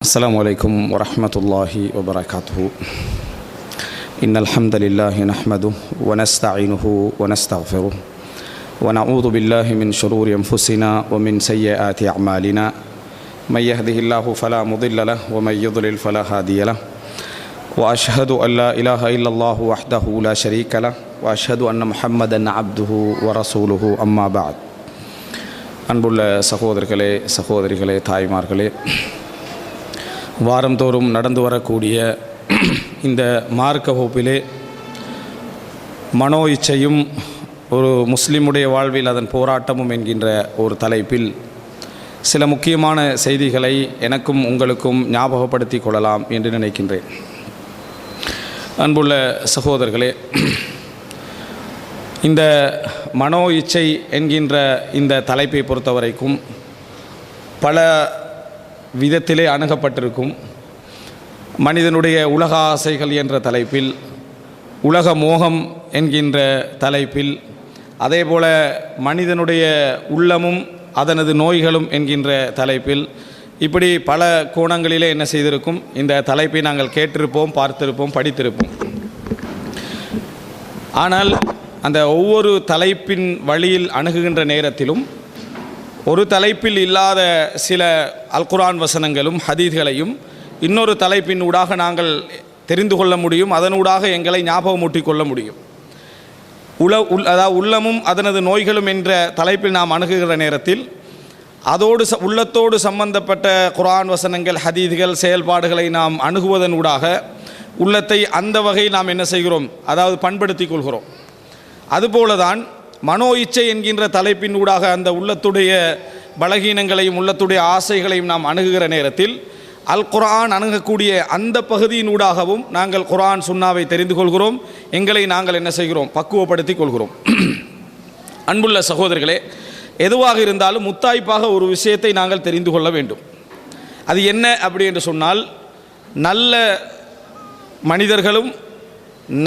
السلام عليكم ورحمة الله وبركاته. إن الحمد لله نحمده ونستعينه ونستغفره ونعوذ بالله من شرور أنفسنا ومن سيئات أعمالنا من يهده الله فلا مضل له ومن يضلل فلا هادي له وأشهد أن لا إله إلا الله وحده لا شريك له وأشهد أن محمدا عبده ورسوله أما بعد. அன்புள்ள சகோதரர்களே சகோதரிகளே தாய்மார்களே, வாரந்தோறும் நடந்து வரக்கூடிய இந்த மார்க்க வகுப்பிலே மனோ இச்சையும் ஒரு முஸ்லிமுடைய வாழ்வில் அதன் போராட்டமும் என்கின்ற ஒரு தலைப்பில் சில முக்கியமான செய்திகளை எனக்கும் உங்களுக்கும் ஞாபகப்படுத்திக் கொள்ளலாம் என்று நினைக்கின்றேன். அன்புள்ள சகோதரர்களே, இந்த மனோ இச்சை என்கின்ற இந்த தலைப்பை பொறுத்தவரைக்கும் பல விதத்திலே அணுகப்பட்டிருக்கும். மனிதனுடைய உலக ஆசைகள் என்ற தலைப்பில், உலக மோகம் என்கின்ற தலைப்பில், அதேபோல மனிதனுடைய உள்ளமும் அதனது நோய்களும் என்கின்ற தலைப்பில், இப்படி பல கோணங்களிலே என்ன செய்திருக்கும். இந்த தலைப்பை நாங்கள் கேட்டிருப்போம், பார்த்திருப்போம், படித்திருப்போம். ஆனால் அந்த ஒவ்வொரு தலைப்பின் வழியில் அணுகுகின்ற நேரத்திலும் ஒரு தலைப்பில் இல்லாத சில அல்குரான் வசனங்களும் ஹதீஸ்களையும் இன்னொரு தலைப்பின் ஊடாக நாங்கள் தெரிந்து கொள்ள முடியும். அதனூடாக எங்களை ஞாபகமூட்டி கொள்ள முடியும். அதாவது உள்ளமும் அதனது நோய்களும் என்ற தலைப்பில் நாம் அணுகுகிற நேரத்தில் அதோடு உள்ளத்தோடு சம்பந்தப்பட்ட குர்ஆன் வசனங்கள், ஹதீஸ்கள், செயல்பாடுகளை நாம் அணுகுவதன் ஊடாக உள்ளத்தை அந்த வகை நாம் என்ன செய்கிறோம், அதாவது பண்படுத்தி கொள்கிறோம். அதுபோலதான் மனோ இச்சை என்கின்ற தலைப்பின் ஊடாக அந்த உள்ளத்துடைய பலகீனங்களையும் உள்ளத்துடைய ஆசைகளையும் நாம் அணுகுகிற நேரத்தில் அல் குர்ஆன் அணுகக்கூடிய அந்த பகுதியின் ஊடாகவும் நாங்கள் குர்ஆன் சுன்னாவை தெரிந்து கொள்கிறோம். எங்களை நாங்கள் என்ன செய்கிறோம், பக்குவப்படுத்தி கொள்கிறோம். அன்புள்ள சகோதரர்களே, எதுவாக இருந்தாலும் முத்தாய்ப்பாக ஒரு விஷயத்தை நாங்கள் தெரிந்து கொள்ள வேண்டும். அது என்ன அப்படி என்று சொன்னால், நல்ல மனிதர்களும்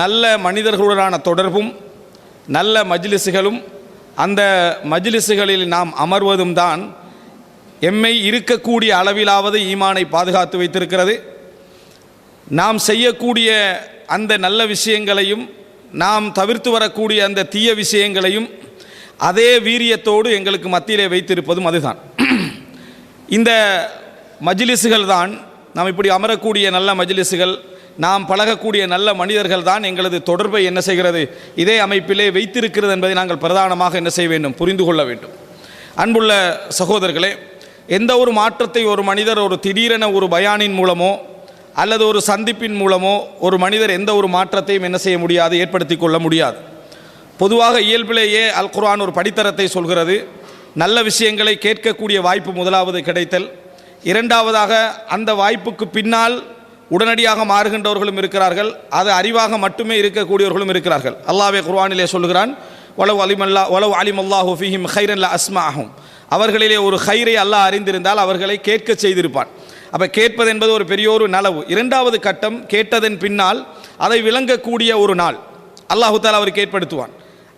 நல்ல மனிதர்களுடனான தொடர்பும் நல்ல மஜ்லிஸுகளும் அந்த மஜ்லிஸுகளில் நாம் அமர்வதும் தான் எம்மை இருக்கக்கூடிய அளவிலாவது ஈமானை பாதுகாத்து வைத்திருக்கிறது. நாம் செய்யக்கூடிய அந்த நல்ல விஷயங்களையும் நாம் தவிர்த்து வரக்கூடிய அந்த தீய விஷயங்களையும் அதே வீரியத்தோடு எங்களுக்கு மத்தியிலே வைத்திருப்பதும் அதுதான். இந்த மஜ்லிஸுகள் தான், நாம் இப்படி அமரக்கூடிய நல்ல மஜ்லிஸுகள், நாம் பழகக்கூடிய நல்ல மனிதர்கள் தான் எங்களது தொடர்பை என்ன செய்கிறது, இதே அமைப்பிலே வைத்திருக்கிறது என்பதை நாங்கள் பிரதானமாக என்ன செய்ய வேண்டும், புரிந்து கொள்ள வேண்டும். அன்புள்ள சகோதரர்களே, எந்த ஒரு மாற்றத்தை ஒரு மனிதர் ஒரு திடீரென ஒரு பயானின் மூலமோ அல்லது ஒரு சந்திப்பின் மூலமோ ஒரு மனிதர் எந்த ஒரு மாற்றத்தையும் என்ன செய்ய முடியாது, ஏற்படுத்தி கொள்ள முடியாது. பொதுவாக இயல்பிலேயே அல் குர்ஆன் ஒரு படித்தரத்தை சொல்கிறது. நல்ல விஷயங்களை கேட்கக்கூடிய வாய்ப்பு முதலாவது கிடைத்தல், இரண்டாவதாக அந்த வாய்ப்புக்கு பின்னால் உடனடியாக மாறுகின்றவர்களும் இருக்கிறார்கள், அது அறிவாக மட்டுமே இருக்கக்கூடியவர்களும் இருக்கிறார்கள். அல்லாஹ்வே குர்ஆனிலே சொல்கிறான், வலவ் அலிமல்லாஹு ஃபீஹிம் கைரன் லஅஸ்மஅஹும், அவர்களிலே ஒரு கைரை அல்லாஹ் அறிந்திருந்தால் அவர்களை கேட்க செய்திருப்பான். அப்போ கேட்பது என்பது ஒரு பெரிய ஒரு நலவு. இரண்டாவது கட்டம், கேட்டதன் பின்னால் அதை விளங்கக்கூடிய ஒரு நாள் அல்லாஹு தஆலா அவருக்கு ஏற்படுத்துவான்.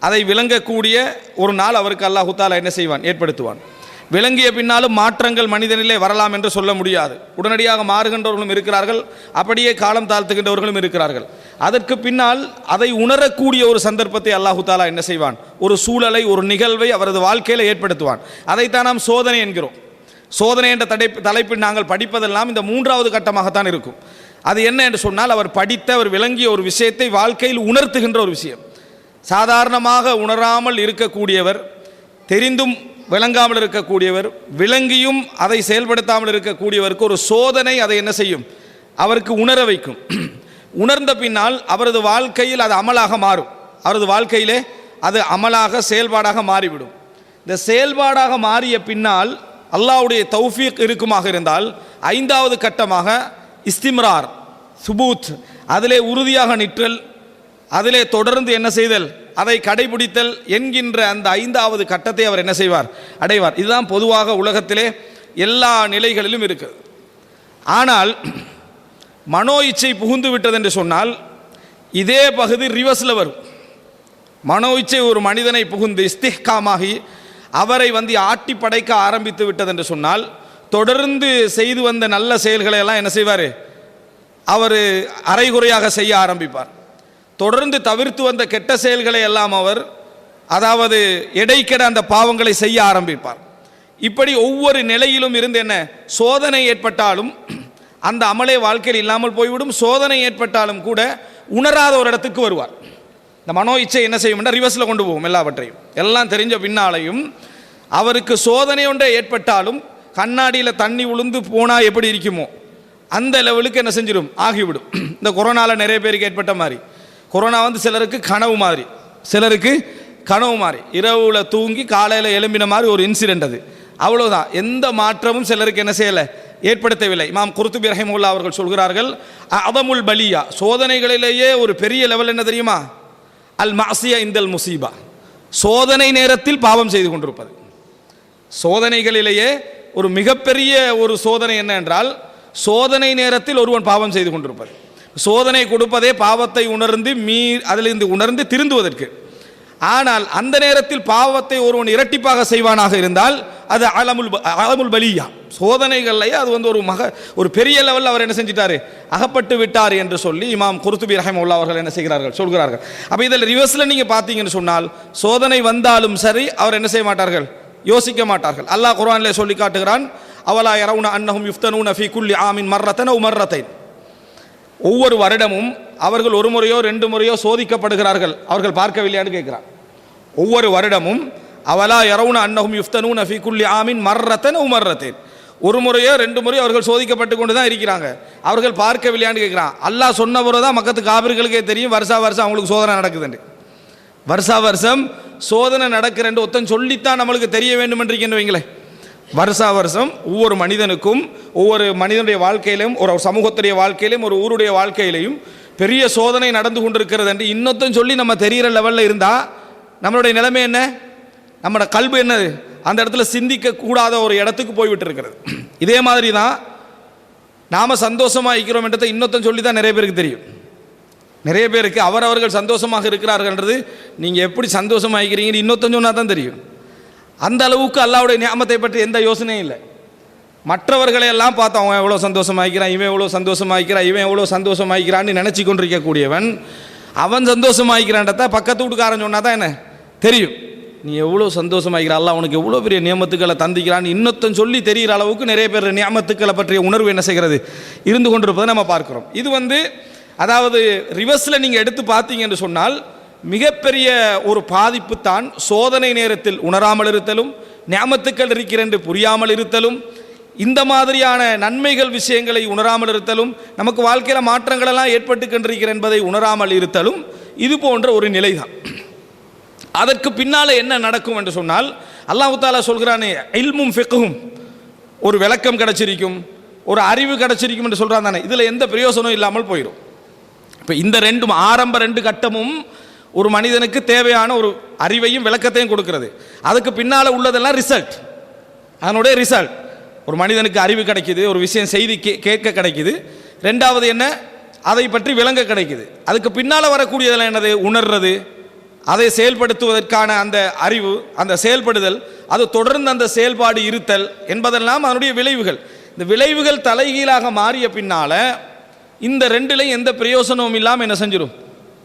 அதை விளங்கக்கூடிய ஒரு நாள் அவருக்கு அல்லாஹு தஆலா என்ன செய்வான், ஏற்படுத்துவான். விளங்கிய பின்னாலும் மாற்றங்கள் மனிதனிலே வரலாம் என்று சொல்ல முடியாது. உடனடியாக மாறுகின்றவர்களும் இருக்கிறார்கள், அப்படியே காலம் தாழ்த்துகின்றவர்களும் இருக்கிறார்கள். அதற்கு பின்னால் அதை உணரக்கூடிய ஒரு சந்தர்ப்பத்தை அல்லாஹு தஆலா என்ன செய்வான், ஒரு சூழலை, ஒரு நிகழ்வை அவரது வாழ்க்கையில் ஏற்படுத்துவான். அதைத்தான் நாம் சோதனை என்கிறோம். சோதனை என்ற தலைப்பில் நாங்கள் படிப்பதெல்லாம் இந்த மூன்றாவது கட்டமாகத்தான் இருக்கும். அது என்ன என்று சொன்னால், அவர் படித்த, அவர் விளங்கிய ஒரு விஷயத்தை வாழ்க்கையில் உணர்த்துகின்ற ஒரு விஷயம். சாதாரணமாக உணராமல் இருக்கக்கூடியவர், தெரிந்தும் விளங்காமல் இருக்கக்கூடியவர், விளங்கியும் அதை செயல்படுத்தாமல் இருக்கக்கூடியவருக்கு ஒரு சோதனை அதை என்ன செய்யும், அவருக்கு உணர வைக்கும். உணர்ந்த பின்னால் அவரது வாழ்க்கையில் அது அமலாக மாறும். அவரது வாழ்க்கையிலே அது அமலாக, செயல்பாடாக மாறிவிடும். இந்த செயல்பாடாக மாறிய பின்னால் அல்லாஹ்வுடைய தௌஃபீக் இருக்குமாக இருந்தால் ஐந்தாவது கட்டமாக இஸ்திம்ரார், சுபூத், அதிலே உறுதியாக நிற்றல், அதிலே தொடர்ந்து என்ன செய்தல், அதை கடைபிடித்தல் என்கின்ற அந்த ஐந்தாவது கட்டத்தை அவர் என்ன செய்வார், அடைவார். இதுதான் பொதுவாக உலகத்திலே எல்லா நிலைகளிலும் இருக்குது. ஆனால் மனோ இச்சை புகுந்து விட்டது என்று சொன்னால் இதே பகுதி ரிவர்ஸில் வரும். மனோ இச்சை ஒரு மனிதனை புகுந்து இஸ்திஹ்காமாகி அவரை ஆட்டி படைக்க ஆரம்பித்து விட்டது என்று சொன்னால் தொடர்ந்து செய்து வந்த நல்ல செயல்களை எல்லாம் என்ன செய்வார், அவர் அரைகுறையாக செய்ய ஆரம்பிப்பார். தொடர்ந்து தவிர்த்து வந்த கெட்ட செயல்களை எல்லாம் அவர் அதாவது எடைக்கெட அந்த பாவங்களை செய்ய ஆரம்பிப்பார். இப்படி ஒவ்வொரு நிலையிலும் இருந்து என்ன சோதனை ஏற்பட்டாலும் அந்த அமலே வாழ்க்கையில் இல்லாமல் போய்விடும். சோதனை ஏற்பட்டாலும் கூட உணராத ஒரு இடத்துக்கு வருவார். இந்த மனோ இச்சை என்ன செய்யும், ரிவர்ஸில் கொண்டு போகும். எல்லாவற்றையும் எல்லாம் தெரிஞ்ச பின்னாலையும் அவருக்கு சோதனை ஒன்றை ஏற்பட்டாலும் கண்ணாடியில் தண்ணி உளுந்து போனால் எப்படி இருக்குமோ அந்த லெவலுக்கு என்ன செஞ்சிடும், ஆகிவிடும். இந்த கொரோனாவில் நிறைய பேருக்கு ஏற்பட்ட மாதிரி, கொரோனா வந்து சிலருக்கு கனவு மாதிரி, சிலருக்கு கனவு மாதிரி, இரவுல தூங்கி காலையில் எழும்பின மாதிரி ஒரு இன்சிடென்ட். அது அவ்வளோதான், எந்த மாற்றமும் சிலருக்கு என்ன செய்யலை, ஏற்படுத்தவில்லை. இமாம் குர்துபி ரஹிமஹுல்லாஹ் அவர்கள் சொல்கிறார்கள், அதமுல் பலியா, சோதனைகளிலேயே ஒரு பெரிய லெவல் என்ன தெரியுமா, அல் மஅசியா இந்தல் முசீபா, சோதனை நேரத்தில் பாவம் செய்து கொண்டிருப்பது. சோதனைகளிலேயே ஒரு மிகப்பெரிய ஒரு சோதனை என்ன என்றால், சோதனை நேரத்தில் ஒருவன் பாவம் செய்து கொண்டிருப்பது. சோதனை கொடுப்பதே பாவத்தை உணர்ந்து அதிலிருந்து உணர்ந்து திருந்துவதற்கு. ஆனால் அந்த நேரத்தில் பாவத்தை ஒருவன் இரட்டிப்பாக செய்வானாக இருந்தால் அது அலமுல் பலியா, சோதனைகள்லையே அது வந்து ஒரு பெரிய லெவலில் அவர் என்ன செஞ்சிட்டாரு, அகப்பட்டு விட்டார் என்று சொல்லி இமாம் குர்துபி ரஹிமஹுல்லாஹ் அவர்கள் என்ன செய்கிறார்கள், சொல்கிறார்கள். அப்போ இதில் ரிவர்ஸில் நீங்கள் பார்த்தீங்கன்னு சொன்னால் சோதனை வந்தாலும் சரி அவர் என்ன செய்ய மாட்டார்கள், யோசிக்க மாட்டார்கள். அல்லாஹ் குர்ஆனிலே சொல்லி காட்டுகிறான், அவலா யரவுன அன்னஹும் யுஃப்தனூன ஃபீ குல்லி ஆமின் மர்ரத்தன் அவ் மர்ரத்தைன், ஒவ்வொரு வருடமும் அவர்கள் ஒரு முறையோ ரெண்டு முறையோ சோதிக்கப்படுகிறார்கள், அவர்கள் பார்க்கவில்லையான்னு கேட்கிறார். ஒவ்வொரு வருடமும் அவலா யரவுன அன்னஹும் யுஃப்தனூன ஃபீ குல்லி ஆமின் மர்ரத்தன் அவ் மர்ரத்தைன், ஒரு முறையோ ரெண்டு முறையோ அவர்கள் சோதிக்கப்பட்டு கொண்டு தான் இருக்கிறாங்க, அவர்கள் பார்க்கவில்லையான்னு கேட்குறான். அல்லாஹ் சொன்ன பிறகு தான் மக்கத்து காபிர்களுக்கே தெரியும் வருஷா வருஷம் அவங்களுக்கு சோதனை நடக்குதுண்டு. வருஷா வருஷம் சோதனை நடக்கிறேன் ஒருத்தன் சொல்லித்தான் நம்மளுக்கு தெரிய வேண்டும் என்று வைங்களேன். வருஷா வருஷம் ஒவ்வொரு மனிதனுக்கும் ஒவ்வொரு மனிதனுடைய வாழ்க்கையிலும் ஒரு சமூகத்துடைய வாழ்க்கையிலும் ஒரு ஊருடைய வாழ்க்கையிலையும் பெரிய சோதனை நடந்து கொண்டிருக்கிறது என்று இன்னொருத்தன் சொல்லி நம்ம தெரிகிற லெவலில் இருந்தால் நம்மளுடைய நிலைமை என்ன, நம்மளோட கல்வி என்னது, அந்த இடத்துல சிந்திக்க கூடாத ஒரு இடத்துக்கு போய்விட்டு இருக்கிறது. இதே மாதிரி தான் நாம் சந்தோஷமாக இருக்கிறோம் என்றதை இன்னொருத்தன் சொல்லி தான் நிறைய பேருக்கு தெரியும். நிறைய பேருக்கு அவரவர்கள் சந்தோஷமாக இருக்கிறார்கள்ன்றது நீங்கள் எப்படி சந்தோஷமாக இருக்கிறீங்கன்னு இன்னொருத்தன் சொன்னால் தான் தெரியும். அந்த அளவுக்கு அல்லாஹ்வுடைய நியாமத்தை பற்றி எந்த யோசனையும் இல்லை. மற்றவர்களை எல்லாம் பார்த்து அவன் எவ்வளோ சந்தோஷமாகிறான், இவன் எவ்வளோ சந்தோஷமாகிறான், இவன் எவ்வளோ சந்தோஷமாகிறான்னு நினச்சி கொண்டிருக்கக்கூடியவன் அவன் சந்தோஷமாகிறான்றத பக்கத்து வீட்டுக்காரன் சொன்னால் தான் என்ன தெரியும். நீ எவ்வளோ சந்தோஷமாகிற, அல்லாஹ் அவனுக்கு எவ்வளோ பெரிய நியமத்துக்களை தந்திக்கிறான்னு இன்னொருத்தன் சொல்லி தெரிகிற அளவுக்கு நிறைய பேர் நியமத்துக்களை பற்றிய உணர்வு என்ன செய்கிறது, இருந்து கொண்டிருப்பதை நம்ம பார்க்குறோம். இது வந்து அதாவது ரிவர்ஸில் நீங்கள் எடுத்து பார்த்தீங்கன்னு சொன்னால் மிகப்பெரிய ஒரு பாதிப்பு தான் சோதனை நேரத்தில் உணராமல் இருத்தலும், நியமத்துக்கள் இருக்கிறென்று புரியாமல் இருத்தலும், இந்த மாதிரியான நன்மைகள் விஷயங்களை உணராமல் இருத்தலும், நமக்கு வாழ்க்கையில் மாற்றங்களெல்லாம் ஏற்பட்டு கொண்டிருக்கிற என்பதை உணராமல் இருத்தலும் இது போன்ற ஒரு நிலை தான். அதற்கு பின்னால் என்ன நடக்கும் என்று சொன்னால் அல்லாஹ் தஆலா சொல்கிறானே, இல்மும் ஃபிக்ஹும், ஒரு விளக்கம் கிடச்சிருக்கும், ஒரு அறிவு கிடச்சிருக்கும் என்று சொல்கிறான் தானே, இதில் எந்த பிரயோசனம் இல்லாமல் போயிடும். இப்போ இந்த ரெண்டும் ஆரம்ப ரெண்டு கட்டமும் ஒரு மனிதனுக்கு தேவையான ஒரு அறிவையும் விளக்கத்தையும் கொடுக்கிறது. அதுக்கு பின்னால் உள்ளதெல்லாம் ரிசல்ட், அதனுடைய ரிசல்ட். ஒரு மனிதனுக்கு அறிவு கிடைக்குது, ஒரு விஷயம் செய்தி கேட்க கிடைக்குது, ரெண்டாவது என்ன, அதை பற்றி விளங்க கிடைக்குது. அதுக்கு பின்னால் வரக்கூடியதெல்லாம் என்னது, உணர்றது, அதை செயல்படுத்துவதற்கான அந்த அறிவு, அந்த செயல்படுதல், அது தொடர்ந்து அந்த செயல்பாடு இருத்தல் என்பதெல்லாம் அதனுடைய விளைவுகள். இந்த விளைவுகள் தலைகீழாக மாறிய பின்னால் இந்த ரெண்டுலையும் எந்த பிரயோசனமும் இல்லாமல் என்ன செஞ்சிடும்,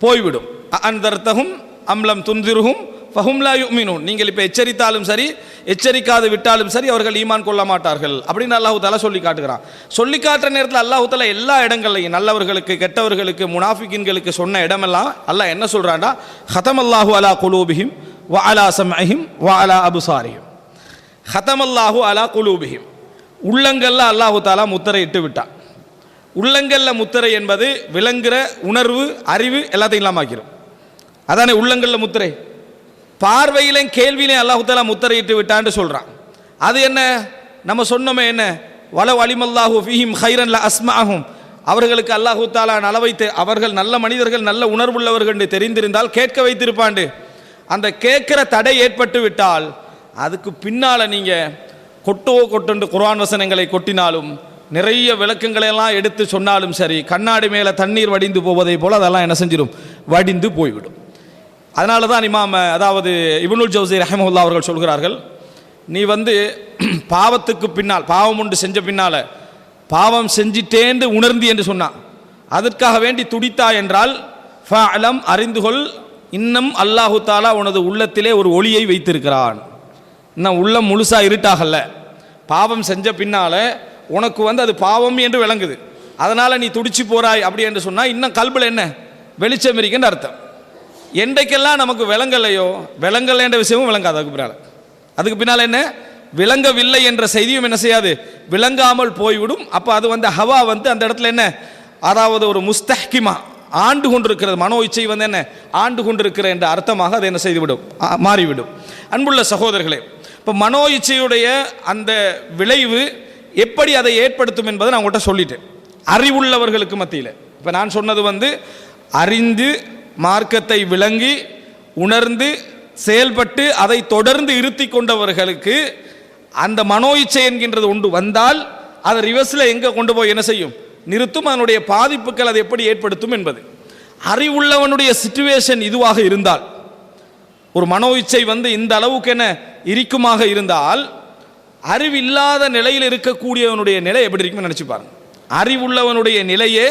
போய்விடும். அன்தர்த்தஹும் அம்லம் துன்திருஹும் ஃபஹும் லா யுமினூன், நீங்கள் இப்போ எச்சரித்தாலும் சரி எச்சரிக்காது விட்டாலும் சரி அவர்கள் ஈமான் கொள்ள மாட்டார்கள் அப்படின்னு அல்லாஹ் தஆலா சொல்லி காட்டுகிறான். சொல்லி காட்டுற நேரத்தில் அல்லாஹ் தஆலா எல்லா இடங்கள்லையும் நல்லவர்களுக்கு கெட்டவர்களுக்கு முனாஃபிகின்களுக்கு சொன்ன இடமெல்லாம் அல்லாஹ் என்ன சொல்கிறான்டா, ஹதமல்லாஹு அலா குலூபிஹிம் வ அலா சம்இஹிம் வ அலா அப்சாரிஹிம். ஹதமல்லாஹு அலா குலூபிஹிம், உள்ளங்கள்ல அல்லாஹ் தஆலா முத்திரை இட்டு விட்டான். உள்ளங்கள்ல முத்திரை என்பது விளங்குற உணர்வு அறிவு எல்லாத்தையும் இல்லாமாக்கிறோம், அதானே உள்ளங்கள்ல முத்திரை. பார்வையிலும் கேள்வியிலையும் அல்லாஹ் தஆலா முத்திரையிட்டு விட்டான்னு சொல்கிறான். அது என்ன, நம்ம சொன்னோமே என்ன, வலவ் அலிமல்லாஹு ஃபீஹிம் ஹைரன் ல அஸ்மஅஹும், அவர்களுக்கு அல்லாஹ் தஆலா நலவைத்து அவர்கள் நல்ல மனிதர்கள் நல்ல உணர்வுள்ளவர்கள் என்று தெரிந்திருந்தால் கேட்க வைத்திருப்பாண்டு. அந்த கேட்கிற தடை ஏற்பட்டு விட்டால் அதுக்கு பின்னால் நீங்கள் கொட்டுண்டு குர்ஆன் வசனங்களை கொட்டினாலும் நிறைய விளக்கங்களையெல்லாம் எடுத்து சொன்னாலும் சரி, கண்ணாடி மேலே தண்ணீர் வடிந்து போவதை போல் அதெல்லாம் என்ன செஞ்சிடும், வடிந்து போய்விடும். அதனால தான் இமாம் அதாவது இப்னுல் ஜௌஸி ரஹிமஹுல்லாஹ் அவர்கள் சொல்கிறார்கள், நீ வந்து பாவத்துக்கு பின்னால் பாவம் ஒன்று செஞ்ச பின்னால் பாவம் செஞ்சிட்டேன்னு உணர்ந்தி என்று சொன்னான், அதற்காக வேண்டி துடித்தா என்றால் ஃபஅலம் அறிந்துகொள், இன்னும் அல்லாஹு தாலா உனது உள்ளத்திலே ஒரு ஒளியை வைத்திருக்கிறான். இன்னும் உள்ளம் முழுசாக இருட்டாகல. பாவம் செஞ்ச பின்னால் உனக்கு வந்து அது பாவம் என்று விளங்குது, அதனால் நீ துடிச்சு போறாய் அப்படி என்று சொன்னால் இன்னும் கல்பில் என்ன வெளிச்சம் இருக்குன்னு அர்த்தம். என்றைக்கெல்லாம் நமக்கு விளங்கலையோ, விளங்கலை என்ற விஷயமும் விளங்காது. அதுக்கு பின்னால் என்ன விளங்கவில்லை என்ற செய்தியும் என்ன செய்யாது, விளங்காமல் போய்விடும். அப்போ அது வந்து ஹவா வந்து அந்த இடத்துல என்ன, அதாவது ஒரு முஸ்தஹ்கிமா ஆண்டு கொண்டிருக்கிறது, மனோ இச்சை வந்து என்ன ஆண்டு கொண்டிருக்கிற என்ற அர்த்தமாக அதை என்ன செய்துவிடும், மாறிவிடும். அன்புள்ள சகோதரர்களே, இப்போ மனோ இச்சையுடைய அந்த விளைவு எப்படி அதை ஏற்படுத்தும் என்பதை நான் உங்கள்கிட்ட சொல்லிட்டேன். அறிவுள்ளவர்களுக்கு மத்தியில் இப்போ நான் சொன்னது வந்து அறிந்து மார்க்கத்தை விளங்கி உணர்ந்து செயல்பட்டு அதை தொடர்ந்து இருத்தி கொண்டவர்களுக்கு அந்த மனோ இச்சை என்கின்றது ஒன்று வந்தால் அதை ரிவர்ஸில் எங்கே கொண்டு போய் என்ன செய்யும், நிறுத்தும். அதனுடைய பாதிப்புகள் அதை எப்படி ஏற்படுத்தும் என்பது. அறிவுள்ளவனுடைய சிச்சுவேஷன் இதுவாக இருந்தால், ஒரு மனோ இச்சை வந்து இந்த அளவுக்கு என்ன இருக்குமாக இருந்தால், அறிவில்லாத நிலையில் இருக்கக்கூடியவனுடைய நிலை எப்படி இருக்குன்னு நினைச்சு பாருங்க. அறிவுள்ளவனுடைய நிலையே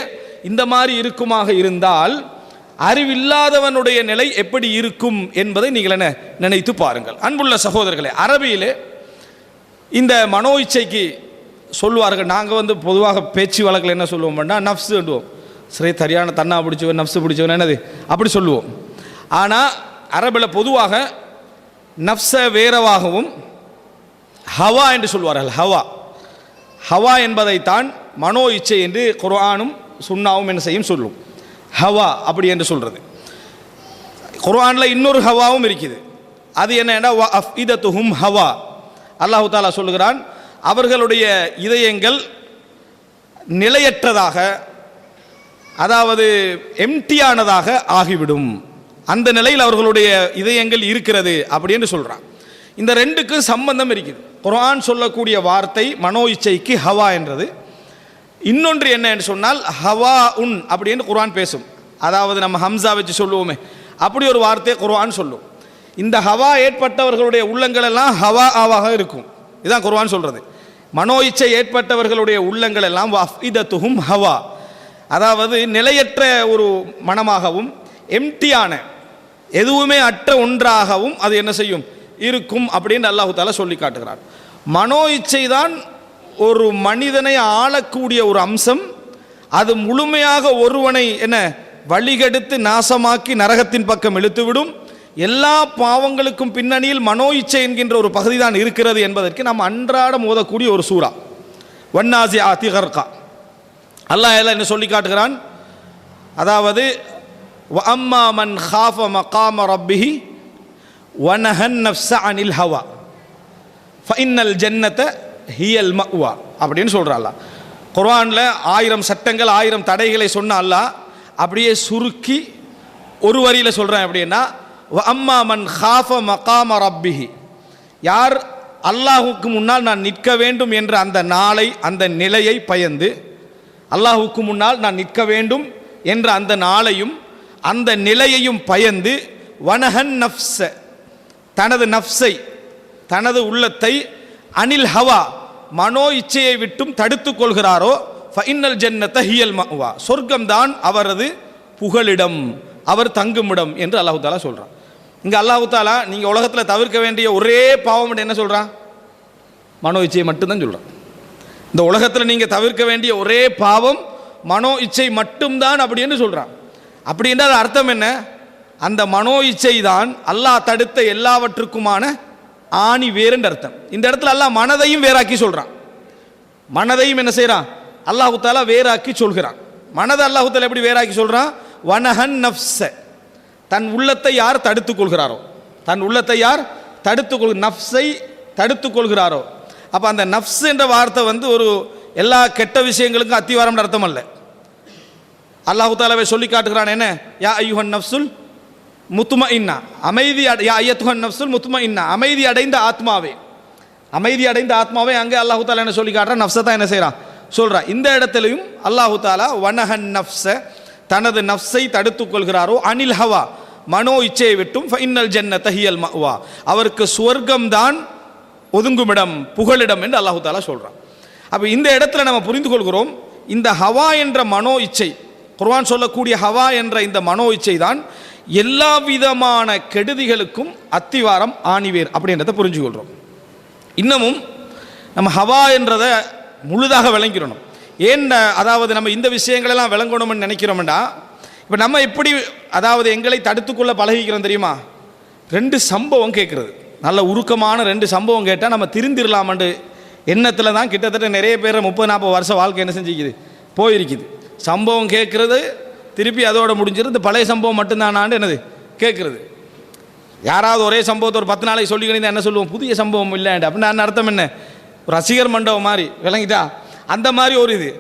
இந்த மாதிரி இருக்குமாக இருந்தால் அறிவில்லாதவனுடைய நிலை எப்படி இருக்கும் என்பதை நீங்கள் என்ன நினைத்து பாருங்கள். அன்புள்ள சகோதரர்களே, அரபியிலே இந்த மனோ இச்சைக்கு சொல்லுவார்கள், நாங்கள் வந்து பொதுவாக பேச்சு வழக்கில் என்ன சொல்லுவோம்னா நஃப்ஸுன்றோம். சரி, சரியான தன்னா பிடிச்சவன் நஃப்ஸு பிடிச்சவன் என்னது அப்படி சொல்லுவோம். ஆனால் அரபில் பொதுவாக நஃப்ஸை வேறவாகவும் ஹவா என்று சொல்வார்கள். ஹவா என்பதைத்தான் மனோ இச்சை என்று குர்ஆனும் சுன்னாவும் என்ன செய்யும் சொல்லும். ஹவா அப்படி என்று சொல்றது. குர்ஆனில் இன்னொரு ஹவாவும் இருக்குது. அது என்னன்னா அஃஇதத்துஹும் ஹவா. அல்லாஹு தாலா சொல்லுகிறான், அவர்களுடைய இதயங்கள் நிலையற்றதாக, அதாவது எம்டியானதாக ஆகிவிடும். அந்த நிலையில் அவர்களுடைய இதயங்கள் இருக்கிறது அப்படின்னு சொல்றான். இந்த ரெண்டுக்கும் சம்பந்தம் இருக்குது. குர்ஆன் சொல்லக்கூடிய வார்த்தை மனோ இச்சைக்கு ஹவா என்றது. இன்னொன்று என்ன என்று சொன்னால் ஹவா உன் அப்படின்னு குர்ஆன் பேசும். அதாவது நம்ம ஹம்சா வச்சு சொல்லுவோமே, அப்படி ஒரு வார்த்தையை குர்ஆன் சொல்லும். இந்த ஹவா ஏற்பட்டவர்களுடைய உள்ளங்கள் எல்லாம் ஹவா ஆவாக இருக்கும். இதுதான் குர்ஆன் சொல்றது. மனோ இச்சை ஏற்பட்டவர்களுடைய உள்ளங்கள் எல்லாம் அஃஇதத்துஹும் ஹவா, அதாவது நிலையற்ற ஒரு மனமாகவும் எம்டியான எதுவுமே அற்ற ஒன்றாகவும் அது என்ன செய்யும் இருக்கும் அப்படின்னு அல்லாஹு தாலா சொல்லி காட்டுகிறார். மனோ இச்சை தான் ஒரு மனிதனை ஆளக்கூடிய ஒரு அம்சம். அது முழுமையாக ஒருவனை என்ன வழிகெடுத்து நாசமாக்கி நரகத்தின் பக்கம் இழுத்துவிடும். எல்லா பாவங்களுக்கும் பின்னணியில் மனோ இச்சை என்கின்ற ஒரு பகுதி தான் இருக்கிறது என்பதற்கு நாம் அன்றாடம் ஓதக்கூடிய ஒரு சூரா வன்னாஸிஆத்தி கர்கா. அல்லாஹ் எல்லாம் என்ன சொல்லி காட்டுகிறான், அதாவது வஅம்மா மன் காஃப மகாம ரப்பிஹி வனஹன் நஃப்ஸ அனில் ஹவா ஃபஇன்னல் ஜன்னத ஹியல் மஅவா அப்படின்னு சொல்கிறான் அல்லாஹ். குர்ஆனில் 1000 சட்டங்கள் 1000 தடைகளை சொன்ன அல்லாஹ் அப்படியே சுருக்கி ஒரு வரியில் சொல்கிறான். அப்படின்னா வஅம்மா மன் காஃப மகாம ரப்பிஹி, யார் அல்லாஹுக்கு முன்னால் நான் நிற்க வேண்டும் என்ற அந்த நாளை அந்த நிலையை பயந்து, அல்லாஹுக்கு முன்னால் நான் நிற்க வேண்டும் என்ற அந்த நாளையும் அந்த நிலையையும் பயந்து, வனஹன் நஃப்ஸ தனது நஃப்ஸை தனது உள்ளத்தை அனில் ஹவா மனோ இச்சையை விட்டும் தடுத்துக் கொள்கிறாரோ ஃபஇன்னல் ஜன்னத ஹியல் மஅவா, சொர்க்கம்தான் அவரது புகலிடம், அவர் தங்குமிடம் என்று அல்லாஹு தாலா சொல்றான். இங்க அல்லாஹு தாலா நீங்க உலகத்தில் தவிர்க்க வேண்டிய ஒரே பாவம் என்ன சொல்றான், மனோ இச்சையை மட்டும்தான் சொல்றான். இந்த உலகத்தில் நீங்க தவிர்க்க வேண்டிய ஒரே பாவம் மனோ இச்சை மட்டும்தான் அப்படின்னு சொல்றான். அப்படி என்றால் அர்த்தம் என்ன, அந்த மனோ இச்சை தான் அல்லாஹ் தடுத்த எல்லாவற்றுக்குமான ஆணி வேறுன்ற அர்த்தம். இந்த இடத்துல அல்லாஹ் மனதையும் வேறாக்கி சொல்றான். மனதையும் என்ன செய்யறான், அல்லாஹு தாலா வேறாக்கி சொல்கிறான். மனதை அல்லாஹு தாலா எப்படி வேறாக்கி சொல்றான், வனஹன் நஃப்ஸ, தன் உள்ளத்தை யார் தடுத்துக் கொள்கிறாரோ, தன் உள்ளத்தை யார் நஃப்ஸை தடுத்துக் கொள்கிறாரோ. அப்ப அந்த நஃப்ஸ் என்ற வார்த்தை வந்து ஒரு எல்லா கெட்ட விஷயங்களுக்கும் அத்திவாரம் அர்த்தம் அல்ல. அல்லாஹு தாலாவை சொல்லி காட்டுகிறான். என்ன, யா அய்யுஹன் நஃப்ஸுல் முத்மஇன்னா, அமைதி, யா அய்யத்துஹன் நஃப்ஸுல் முத்மஇன்னா, அமைதி அடைந்த ஆத்மாவே, அமைதி அடைந்த ஆத்மாவே. அங்கே அல்லாஹு தாலா என்ன சொல்லி காட்டுறான், நஃப்ஸை தான் என்ன செய்யறான் சொல்றான். இந்த இடத்திலையும் அல்லாஹு தாலா வனஹன் நஃப்ஸ, தனது நஃப்ஸை தடுத்துக் கொள்கிறாரோ, அனில் ஹவா மனோ இச்சையை விட்டும், ஃபஇன்னல் ஜன்னத ஹியல் மஅவா, அவருக்கு சுவர்க்கம் தான் ஒதுங்குமிடம், புகலிடம் என்று அல்லாஹு தாலா சொல்கிறான். அப்போ இந்த இடத்துல நம்ம புரிந்து கொள்கிறோம், இந்த ஹவா என்ற மனோ இச்சை, குர்ஆன் சொல்லக்கூடிய ஹவா என்ற இந்த மனோ இச்சை தான் எல்லா விதமான கெடுதிகளுக்கும் அத்திவாரம் ஆணிவேர் அப்படின்றத புரிஞ்சுக்கொள்கிறோம். இன்னமும் நம்ம ஹவா என்றதை முழுதாக விளங்கிடணும். ஏன் அதாவது நம்ம இந்த விஷயங்களெல்லாம் விளங்கணும்னு நினைக்கிறோம்டா, இப்போ நம்ம எப்படி அதாவது எங்களை தடுத்துக்கொள்ள பழகிக்கிறோம் தெரியுமா? 2 சம்பவம் கேட்குறது, நல்ல உருக்கமான 2 சம்பவம் கேட்டால் நம்ம திருந்திரலாமண்டு எண்ணத்தில் தான் கிட்டத்தட்ட நிறைய பேர் 30-40 வருஷம் வாழ்க்கை என்ன செஞ்சுக்குது, போயிருக்குது. சம்பவம் கேட்குறது, திருப்பி அதோட முடிஞ்சிரு, இந்த பழைய சம்பவம் மட்டும்தானான்னு என்னது கேட்குறது. யாராவது ஒரே சம்பவத்தை ஒரு 10 நாளைக்கு சொல்லிக்கிட்டு என்ன சொல்லுவோம், புதிய சம்பவம் இல்லைன்ட்டு. அப்படின்னு அர்த்தம் என்ன, ஒரு ரசிகர் மண்டபம் மாதிரி விளங்கிட்டா, அந்த மாதிரி ஒரு இது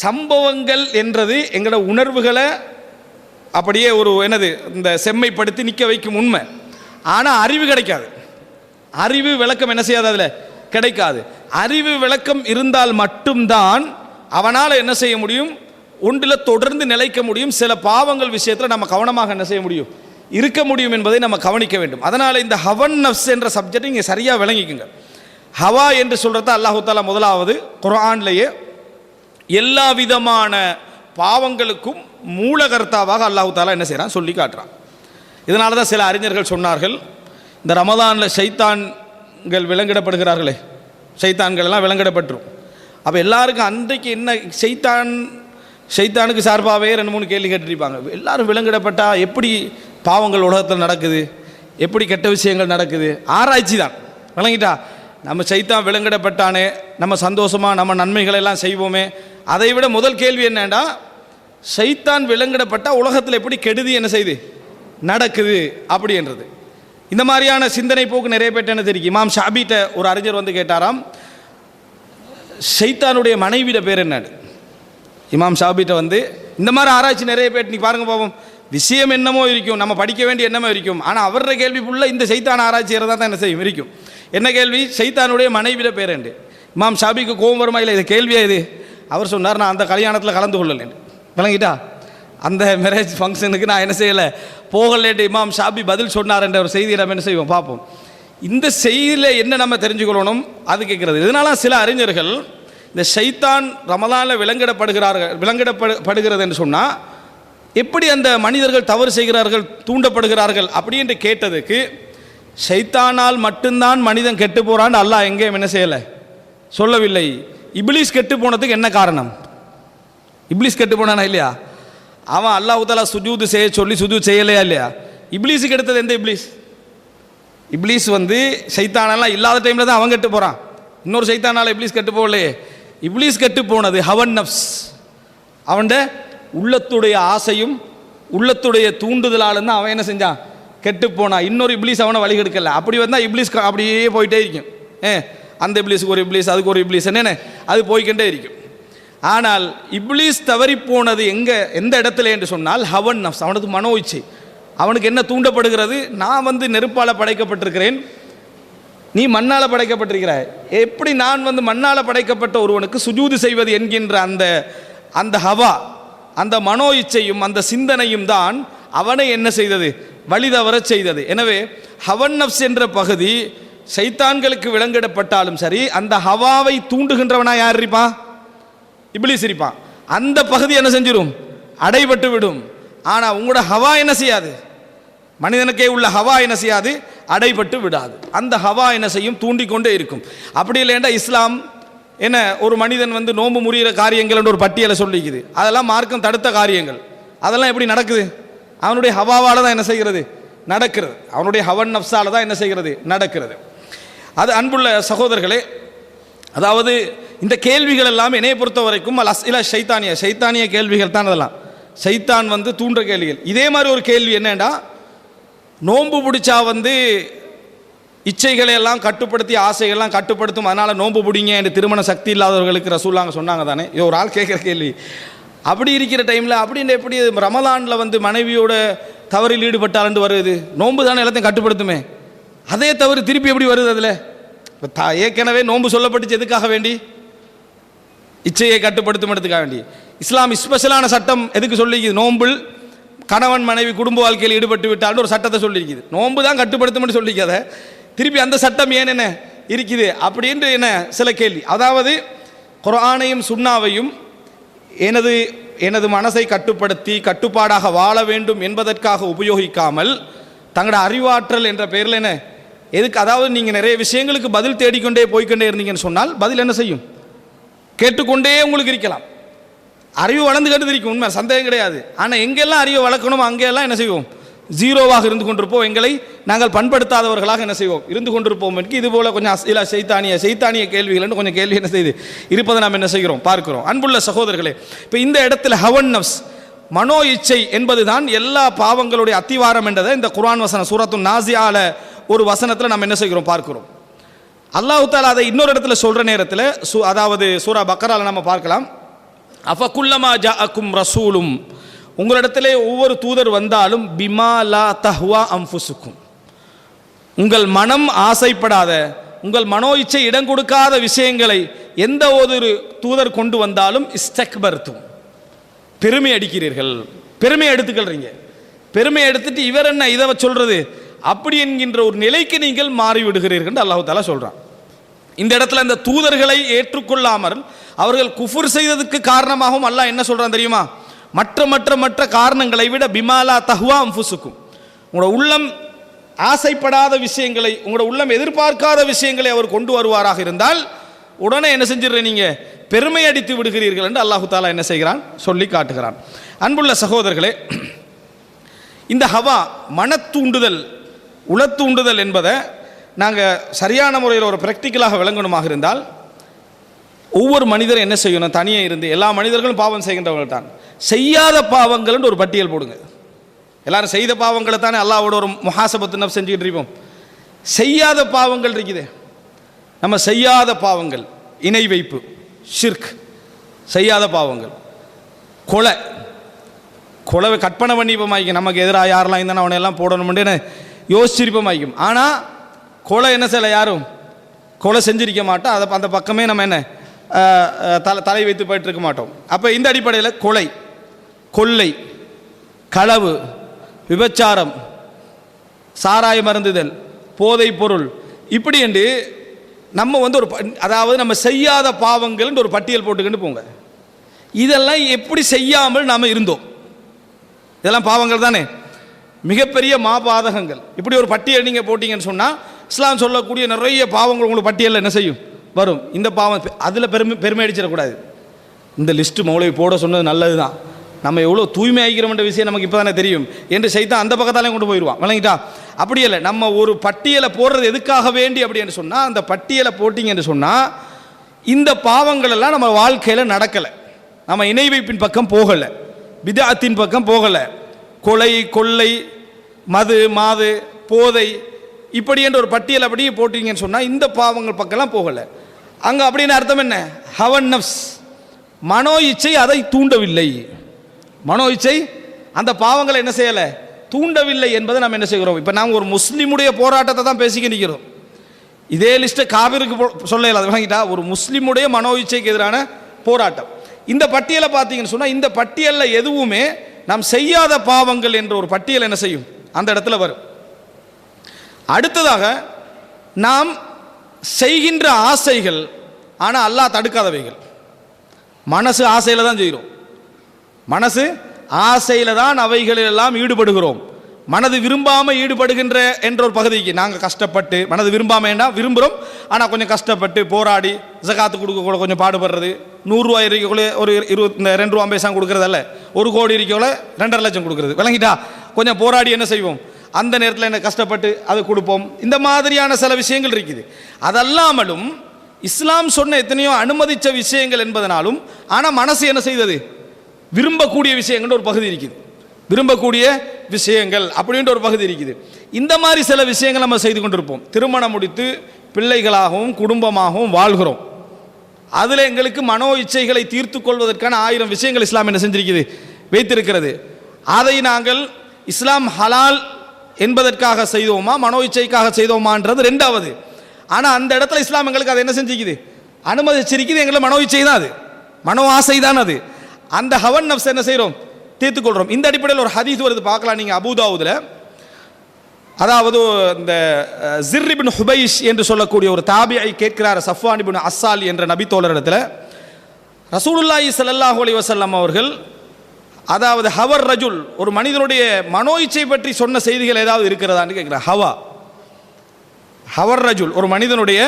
சம்பவங்கள் என்றது எங்களோட உணர்வுகளை அப்படியே ஒரு என்னது இந்த செம்மைப்படுத்தி நிற்க வைக்கும் உண்மை. ஆனால் அறிவு கிடைக்காது, அறிவு விளக்கம் என்ன செய்யாது, அதில் கிடைக்காது. அறிவு விளக்கம் இருந்தால் மட்டும்தான் அவனால் என்ன செய்ய முடியும், ஒன்றில் தொடர்ந்து நிலைக்க முடியும். சில பாவங்கள் விஷயத்தில் நம்ம கவனமாக என்ன செய்ய முடியும், இருக்க முடியும் என்பதை நம்ம கவனிக்க வேண்டும். அதனால் இந்த ஹவன் நஃப்ஸ் என்ற சப்ஜெக்டை இங்கே சரியாக விளங்கிக்குங்க. ஹவா என்று சொல்கிறத அல்லாஹு தாலா முதலாவது குர்ஆன்லேயே எல்லா விதமான பாவங்களுக்கும் மூலகர்த்தாவாக அல்லாஹு தாலா என்ன செய்கிறான், சொல்லி காட்டுறான். இதனால தான் சில அறிஞர்கள் சொன்னார்கள், இந்த ரமதானில் ஷைத்தான்கள் விலங்கிடப்படுகிறார்களே, ஷைத்தான்கள் எல்லாம் விலங்கிடப்பட்டுரும். அப்போ எல்லாருக்கும் அன்றைக்கு என்ன ஷைத்தானுக்கு சார்பாகவே 2-3 கேள்வி கேட்டுருப்பாங்க. எல்லாரும் விலங்கிடப்பட்டால் எப்படி பாவங்கள் உலகத்தில் நடக்குது, எப்படி கெட்ட விஷயங்கள் நடக்குது, ஆராய்ச்சி தான். விளங்கிட்டா, நம்ம ஷைத்தான் விலங்கிடப்பட்டானே, நம்ம சந்தோஷமாக நம்ம நன்மைகளை எல்லாம் செய்வோமே. அதை விட முதல் கேள்வி என்னன்னா, ஷைத்தான் விலங்கிடப்பட்டால் உலகத்தில் எப்படி கெடுதி என்ன செய்து நடக்குது அப்படின்றது. இந்த மாதிரியான சிந்தனை போக்கு நிறைய பேர் என்ன தெரியும். இமாம் ஷாபிட்ட ஒரு அறிஞர் வந்து கேட்டாராம், ஷைத்தானுடைய மனைவியோட பேர் என்னன்னு. இமாம் ஷாபிட்ட வந்து இந்த மாதிரி ஆராய்ச்சி நிறைய பேர் நீ பாருங்க பாவம், விஷயம் என்னமோ இருக்கும், நம்ம படிக்க வேண்டிய என்னமோ இருக்கும். ஆனால் அவரோட கேள்வி ஃபுல்லாக இந்த ஷைத்தான் ஆராய்ச்சி தான் என்ன செய்யும் இருக்கும். என்ன கேள்வி, ஷைத்தானுடைய மனைவியோட பேர் என்ன. இமாம் ஷாபிக்கு கோபம் வருமா இல்லை, இது கேள்வியா இது? அவர் சொன்னார், நான் அந்த கல்யாணத்தில் கலந்து கொள்ளலேன். விளங்கிட்டா, அந்த மேரேஜ் ஃபங்க்ஷனுக்கு நான் என்ன செய்யலை, போகலேட்டு இமாம் ஷாபி பதில் சொன்னார் என்ற ஒரு செய்தியை நம்ம என்ன செய்வோம் பார்ப்போம். இந்த செய்தியில் என்ன நம்ம தெரிஞ்சுக்கொள்ளணும் அது கேட்குறது. இதனால சில அறிஞர்கள் இந்த ஷைத்தான் ரமலானில் விலங்கிடப்படுகிறது என்று சொன்னால் எப்படி அந்த மனிதர்கள் தவறு செய்கிறார்கள், தூண்டப்படுகிறார்கள் அப்படின்னு கேட்டதுக்கு, ஷைத்தானால் மட்டும்தான் மனிதன் கெட்டு போகிறான்னு அல்லாஹ் எங்கேயும் என்ன செய்யலை, சொல்லவில்லை. இப்லீஸ் கெட்டு போனதுக்கு என்ன காரணம், இப்லீஸ் கெட்டு போனானா இல்லையா, அவன் அல்லாஹ் தஆலா சுஜூது செய்ய சொல்லி சுஜூது செய்யலையா இல்லையா. இப்லீஸுக்கு எடுத்தது எந்த இப்லீஸ்? இப்லீஸ் வந்து ஷைத்தானெல்லாம் இல்லாத டைமில் தான் அவன் கெட்டு போகிறான். இன்னொரு ஷைத்தானால் இப்லீஸ் கெட்டு போகலையே. இப்லீஸ் கெட்டு போனது ஹவன் நஃப்ஸ், அவன்ட உள்ளத்துடைய ஆசையும் உள்ளத்துடைய தூண்டுதலாலும் தான் அவன் என்ன செஞ்சான், கெட்டு போனான். இன்னொரு இப்லீஸ் அவனை வழி கெடுக்கல. அப்படி வந்தால் இப்லீஸ் அப்படியே போயிட்டே இருக்கும். அந்த இப்லீஸுக்கு ஒரு இப்லீஸ், அதுக்கு ஒரு இப்லீஸ், என்னென்ன அது போய்கிட்டே இருக்கும். ஆனால் இப்லீஸ் தவறி போனது எந்த இடத்துல என்று சொன்னால் ஹவன் நஃப்ஸ், அவனுக்கு மனோ இச்சை. அவனுக்கு என்ன தூண்டப்படுகிறது, நான் வந்து நெருப்பால் படைக்கப்பட்டிருக்கிறேன், நீ மண்ணால் படைக்கப்பட்டிருக்கிறாய், எப்படி நான் வந்து மண்ணால் படைக்கப்பட்ட ஒருவனுக்கு சுஜூது செய்வது என்கின்ற அந்த ஹவா, அந்த மனோ இச்சையும் அந்த சிந்தனையும் தான் அவனை என்ன செய்தது, வழிதவர செய்தது. எனவே ஹவன் நஃப்ஸ் என்ற பகுதி ஷைத்தான்களுக்கு விலங்கிடப்பட்டாலும் சரி, அந்த ஹவாவை தூண்டுகின்றவனா யார் இருப்பான், இப்லீஸ் இருப்பான். அந்த பகுதி என்ன செஞ்சிடும், அடைபட்டு விடும். ஆனால் உங்களோட ஹவா என்ன செய்யாது, மனிதனுக்கே உள்ள ஹவா என்ன செய்யாது, அடைபட்டு விடாது. அந்த ஹவா என்ன செய்யும், தூண்டிக்கொண்டே இருக்கும். அப்படி இல்லைண்டா இஸ்லாம் என்ன, ஒரு மனிதன் வந்து நோன்பு முறிகிற காரியங்கள் ஒரு பட்டியலை சொல்லிக்குது, அதெல்லாம் மார்க்கம் தடுத்த காரியங்கள். அதெல்லாம் எப்படி நடக்குது, அவனுடைய ஹவாவால் தான் என்ன செய்கிறது, நடக்கிறது. அவனுடைய ஹவன் நஃப்ஸால் தான் என்ன செய்கிறது, நடக்கிறது. அது அன்புள்ள சகோதரர்களே, அதாவது இந்த கேள்விகள் எல்லாம் என்னைய பொறுத்த வரைக்கும் அஸ்இலா ஷைத்தானிய கேள்விகள் தான். அதெல்லாம் ஷைத்தான் வந்து தூண்டுற கேள்விகள். இதே மாதிரி ஒரு கேள்வி என்னன்னா, நோன்பு பிடிச்சா வந்து இச்சைகளை எல்லாம் கட்டுப்படுத்தி ஆசைகள்லாம் கட்டுப்படுத்தும், அதனால் நோன்பு பிடிங்க என்று திருமண சக்தி இல்லாதவர்களுக்கு ரசூலுல்லாஹ் சொன்னாங்க தானே. இது ஒரு ஆள் கேட்குற கேள்வி. அப்படி இருக்கிற டைமில் அப்படின்னு எப்படி ரமலானில் வந்து மனைவியோட தவறில் ஈடுபட்டாலன்று வருது, நோன்பு தானே எல்லாத்தையும் கட்டுப்படுத்துமே, அதே தவறு திருப்பி எப்படி வருது அதில்? ஏற்கனவே நோன்பு சொல்லப்பட்டுச்சு எதுக்காக வேண்டி, இச்சையை கட்டுப்படுத்தும் இடத்துக்காக வேண்டி. இஸ்லாம் ஸ்பெஷலான சட்டம் எதுக்கு சொல்லிக்குது, நோம்பில் கணவன் மனைவி குடும்ப வாழ்க்கையில் ஈடுபட்டு விட்டால்னு ஒரு சட்டத்தை சொல்லியிருக்குது. நோன்பு தான் கட்டுப்படுத்தும்னு சொல்லிக்காத, திருப்பி அந்த சட்டம் ஏன் என்ன இருக்குது அப்படின்ற என்ன சில கேள்வி. அதாவது குர்ஆனையும் சுன்னாவையும் எனது மனசை கட்டுப்படுத்தி கட்டுப்பாடாக வாழ வேண்டும் என்பதற்காக உபயோகிக்காமல் தங்களோட அறிவாற்றல் என்ற பெயரில் என்ன எதுக்கு, அதாவது நீங்கள் நிறைய விஷயங்களுக்கு பதில் தேடிக்கொண்டே போய்கொண்டே இருந்தீங்கன்னு சொன்னால் பதில் என்ன செய்யும், கேட்டுக்கொண்டே உங்களுக்கு இருக்கலாம். அறிவு வளர்ந்துக்கிட்டு இருக்கும், உண்மை சந்தேகம் கிடையாது. ஆனால் எங்கெல்லாம் அறிவை வளர்க்கணுமோ அங்கெல்லாம் என்ன செய்வோம், ஜீரோவாக இருந்து கொண்டிருப்போம். எங்களை நாங்கள் பண்படுத்தாதவர்களாக என்ன செய்வோம், இருந்து கொண்டிருப்போம். இது போல கொஞ்சம் சைத்தானிய கேள்விகள் என்று கொஞ்சம் கேள்வி என்ன செய்து இருப்பதை நாம் என்ன செய்கிறோம், பார்க்கிறோம். அன்புள்ள சகோதரர்களே, இப்போ இந்த இடத்துல ஹவன் நஃப்ஸ், மனோ இச்சை என்பதுதான் எல்லா பாவங்களுடைய அத்திவாரம் என்றதை இந்த குர்ஆன் வசனம் சூரத்து நாசியால ஒரு வசனத்தில் நாம் என்ன செய்கிறோம், பார்க்கிறோம். அல்லாஹ் தஆலா அதை இன்னொரு இடத்துல சொல்ற நேரத்தில் அதாவது சூரா பக்கரால நம்ம பார்க்கலாம். அஃபகுல்லமா ஜாஅக்கும் ரசூலும், உங்களிடத்திலே ஒவ்வொரு தூதர் வந்தாலும் பிமா லா தஹ்வா அன்ஃபுசுக்கும், உங்கள் மனம் ஆசைப்படாத, உங்கள் மனோ இச்சை இடம் கொடுக்காத விஷயங்களை எந்த ஒரு தூதர் கொண்டு வந்தாலும் இஸ்தக்பர்தும், பெருமை அடிக்கிறீர்கள், பெருமை எடுத்துக்கிறீங்க. பெருமை எடுத்துட்டு இவர் என்ன இதை சொல்றது அப்படி என்கின்ற ஒரு நிலைக்கு நீங்கள் மாறிவிடுகிறீர்கள் என்று அல்லாஹ் தஆலா சொல்றான். இந்த இடத்துல இந்த தூதர்களை ஏற்றுக்கொள்ளாமல் அவர்கள் குஃபுர் செய்ததுக்கு காரணமாகவும் அல்லாஹ் என்ன சொல்றான் தெரியுமா, மற்ற காரணங்களை விட பிமாலா தஹ்வா அன்ஃபுசுக்கும், உங்களோட உள்ளம் ஆசைப்படாத விஷயங்களை, உங்களோட உள்ளம் எதிர்பார்க்காத விஷயங்களை அவர் கொண்டு வருவாராக இருந்தால் உடனே என்ன செஞ்சிடற, நீங்க பெருமை அடித்து விடுகிறீர்கள் என்று அல்லாஹ் தஆலா என்ன செய்கிறான், சொல்லி காட்டுகிறான். அன்புள்ள சகோதரர்களே, இந்த ஹவா மனத்தூண்டுதல், உளத்தூண்டுதல் என்பதை நாங்கள் சரியான முறையில் ஒரு பிராக்டிக்கலாக விளங்கணுமாக இருந்தால் ஒவ்வொரு மனிதரும் என்ன செய்யணும், தனியே இருந்து, எல்லா மனிதர்களும் பாவம் செய்கின்றவர்கள் தான், செய்யாத பாவங்கள் ஒரு பட்டியல் போடுங்க. எல்லாரும் செய்த பாவங்களை தானே அல்லாஹ்வோட ஒரு முஹாசபத்து நஃப்ஸ் செஞ்சுக்கிட்டு இருப்போம். செய்யாத பாவங்கள் இருக்குது, நம்ம செய்யாத பாவங்கள், இணை வைப்பு, ஷிர்க், செய்யாத பாவங்கள், கொலை கற்பனை பண்ணிப்போமாய்க்கும், நமக்கு எதிராக யாரெல்லாம் இருந்தாலும் அவனையெல்லாம் போடணும்னு யோசிச்சிருப்போமாய்க்கும். ஆனால் கொலை என்ன செய்யலை, யாரும் கொலை செஞ்சிருக்க மாட்டோம், அதை அந்த பக்கமே நம்ம என்ன தலை வைத்து போயிட்டு இருக்க மாட்டோம். அப்போ இந்த அடிப்படையில் கொலை, கொள்ளை, களவு, விபச்சாரம், சாராய மருந்துதல், போதை பொருள், இப்படி என்று நம்ம ஒரு அதாவது நம்ம செய்யாத பாவங்கள் ஒரு பட்டியல் போட்டுக்கிட்டு போங்க. இதெல்லாம் எப்படி செய்யாமல் நாம் இருந்தோம், இதெல்லாம் பாவங்கள் தானே, மிகப்பெரிய மாபாதகங்கள். இப்படி ஒரு பட்டியல் நீங்கள் போட்டிங்கன்னு சொன்னால் இஸ்லாம் சொல்லக்கூடிய நிறைய பாவங்கள் உங்களுக்கு பட்டியலில் என்ன செய்யும், வரும். இந்த பாவம் அதில் பெருமை அடிச்சிடக்கூடாது. இந்த லிஸ்ட்டு மௌலவி போட சொன்னது நல்லது தான், நம்ம எவ்வளோ தூய்மை ஆகிக்கிறோம்ன்ற விஷயம் நமக்கு இப்போ தானே தெரியும் என்று சைத்தான் அந்த பக்கத்தாலே கொண்டு போயிடுவான், விளங்கிட்டா? அப்படி இல்லை, நம்ம ஒரு பட்டியலை போடுறது எதுக்காக வேண்டி அப்படின்னு சொன்னால், அந்த பட்டியலை போட்டிங்கன்னு சொன்னால் இந்த பாவங்கள் எல்லாம் நம்ம வாழ்க்கையில் நடக்கலை, நம்ம இணை வைப்பின் பக்கம் போகலை, பித்அத்தின் பக்கம் போகலை, கொலை, கொள்ளை, மது, மாது, போதை, இப்படி என்ற ஒரு பட்டியல் அப்படியே போட்டிங்கன்னு சொன்னால் இந்த பாவங்கள் பக்கம்லாம் போகலை. அங்கே அப்படின்னு அர்த்தம் என்ன, ஹவன் நஃப்ஸ், மனோ இச்சை அதை தூண்டவில்லை, மனோ இச்சை அந்த பாவங்களை என்ன செய்யலை, தூண்டவில்லை என்பதை நம்ம என்ன செய்கிறோம். இப்போ நாம் ஒரு முஸ்லீமுடைய போராட்டத்தை தான் பேசிக்க நிற்கிறோம். இதே லிஸ்ட்டை காபிருக்கு சொல்லல, வாங்கிட்டா ஒரு முஸ்லீமுடைய மனோ இச்சைக்கு எதிரான போராட்டம். இந்த பட்டியலை பார்த்தீங்கன்னு சொன்னால் இந்த பட்டியலில் எதுவுமே நாம் செய்யாத பாவங்கள் என்ற ஒரு பட்டியல் என்ன செய்யும், அந்த இடத்துல வரும். அடுத்ததாக நாம் செய்கின்ற ஆசைகள், ஆனால் அல்லாஹ் தடுக்காதவைகள். மனசு ஆசையில் தான் செய்கிறோம், மனசு ஆசையில் தான் அவைகளெல்லாம் ஈடுபடுகிறோம். மனது விரும்பாமல் ஈடுபடுகின்ற என்ற ஒரு பகுதிக்கு நாங்கள் கஷ்டப்பட்டு, மனது விரும்பாமேண்டா விரும்புகிறோம், ஆனால் கொஞ்சம் கஷ்டப்பட்டு போராடி ஜகாத்து கொடுக்க கொஞ்சம் பாடுபடுறது, 100 ரூபாய் இருக்கக்குள்ளே ஒரு 22 ரூபா பைசா கொடுக்குறதல்ல, 1 கோடி இருக்கக்குள்ள 2.5 லட்சம் கொடுக்குறது, விளங்கிட்டா? கொஞ்சம் போராடி என்ன செய்வோம், அந்த நேரத்தில் என்ன கஷ்டப்பட்டு அதை கொடுப்போம். இந்த மாதிரியான சில விஷயங்கள் இருக்குது. அதல்லாமலும் இஸ்லாம் சொன்ன எத்தனையோ அனுமதித்த விஷயங்கள் என்பதனாலும், ஆனால் மனசு என்ன செய்தது, விரும்பக்கூடிய விஷயங்கள் ஒரு பகுதி இருக்குது, விரும்பக்கூடிய விஷயங்கள் அப்படின்ற ஒரு பகுதி இருக்குது. இந்த மாதிரி சில விஷயங்கள் நம்ம செய்து கொண்டிருப்போம். திருமணம் முடித்து பிள்ளைகளாகவும் குடும்பமாகவும் வாழ்கிறோம். அதில் எங்களுக்கு மனோ இச்சைகளை தீர்த்து கொள்வதற்கான 1000 விஷயங்கள் இஸ்லாம் என்ன செஞ்சிருக்குது, வைத்திருக்கிறது. அதை நாங்கள் இஸ்லாம் ஹலால் என்பதற்காக செய்தோமா மனோ இச்சைக்காக செய்தோமான்றது ரெண்டாவது. ஆனால் அந்த இடத்துல இஸ்லாம் எங்களுக்கு அதை என்ன செஞ்சிக்குது, அனுமதிச்சிருக்குது. எங்களை மனோ இச்சை தான், அது மனோ ஆசை தான். அது அந்த ஹவன் நஃப்ஸ் என்ன செய்கிறோம், தீர்த்துக்கொள்கிறோம். இந்த அடிப்படையில் ஒரு ஹதீஸ் வருது, பார்க்கலாம் நீங்கள். அபூதாவுதில் அதாவது இந்த ஸிர் இப்னு ஹுபைஷ் என்று சொல்லக்கூடிய ஒரு தாபியை கேட்கிறார் சஃப்வான் இப்னு அஸ்ஸால் என்ற நபித்தோழரிடத்தில், ரசூலுல்லாஹி ஸல்லல்லாஹு அலைஹி வஸல்லம் அவர்கள் அதாவது ஹவர் ரஜுல் ஒரு மனிதனுடைய மனோ இச்சை பற்றி சொன்ன செய்திகள் ஏதாவது இருக்கிறதான்னு கேட்கிறார். ஹவர் ரஜுல் ஒரு மனிதனுடைய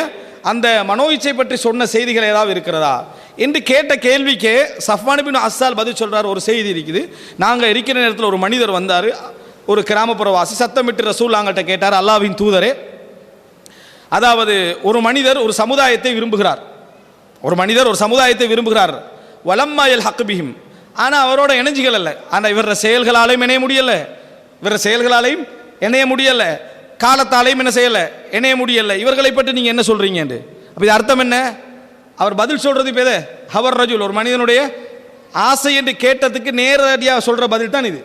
அந்த மனோ இச்சை பற்றி சொன்ன செய்திகள் ஏதாவது இருக்கிறதா என்று கேட்ட கேள்விக்கே சஃப்வான் இப்னு அஸ்ஸால் பதில் சொல்றார், ஒரு செய்தி இருக்குது. நாங்கள் இருக்கிற நேரத்தில் ஒரு மனிதர் வந்தார், ஒரு கிராமப்புறவாசி, சத்தமிட்டு ரசூலுல்லாஹ்கிட்ட கேட்டார், அல்லாஹ்வின் தூதரே, அதாவது ஒரு மனிதர் ஒரு சமுதாயத்தை விரும்புகிறார், வலம்மா யல் ஹக் பிஹிம், ஆனால் அவரோட இணைஞ்சிகள் அல்ல, ஆனால் இவர செயல்களாலையும் இணைய முடியலை, காலத்தாலையும் என்ன செய்யலை, இணைய முடியலை, இவர்களை பற்றி நீங்கள் என்ன சொல்றீங்க என்று. அப்போ இது அர்த்தம் என்ன? அவர் பதில் சொல்றது இப்போ எது? ஹவர் ரஜுல் ஒரு மனிதனுடைய ஆசை என்று கேட்டதுக்கு நேரடியாக சொல்ற பதில் தான் இது.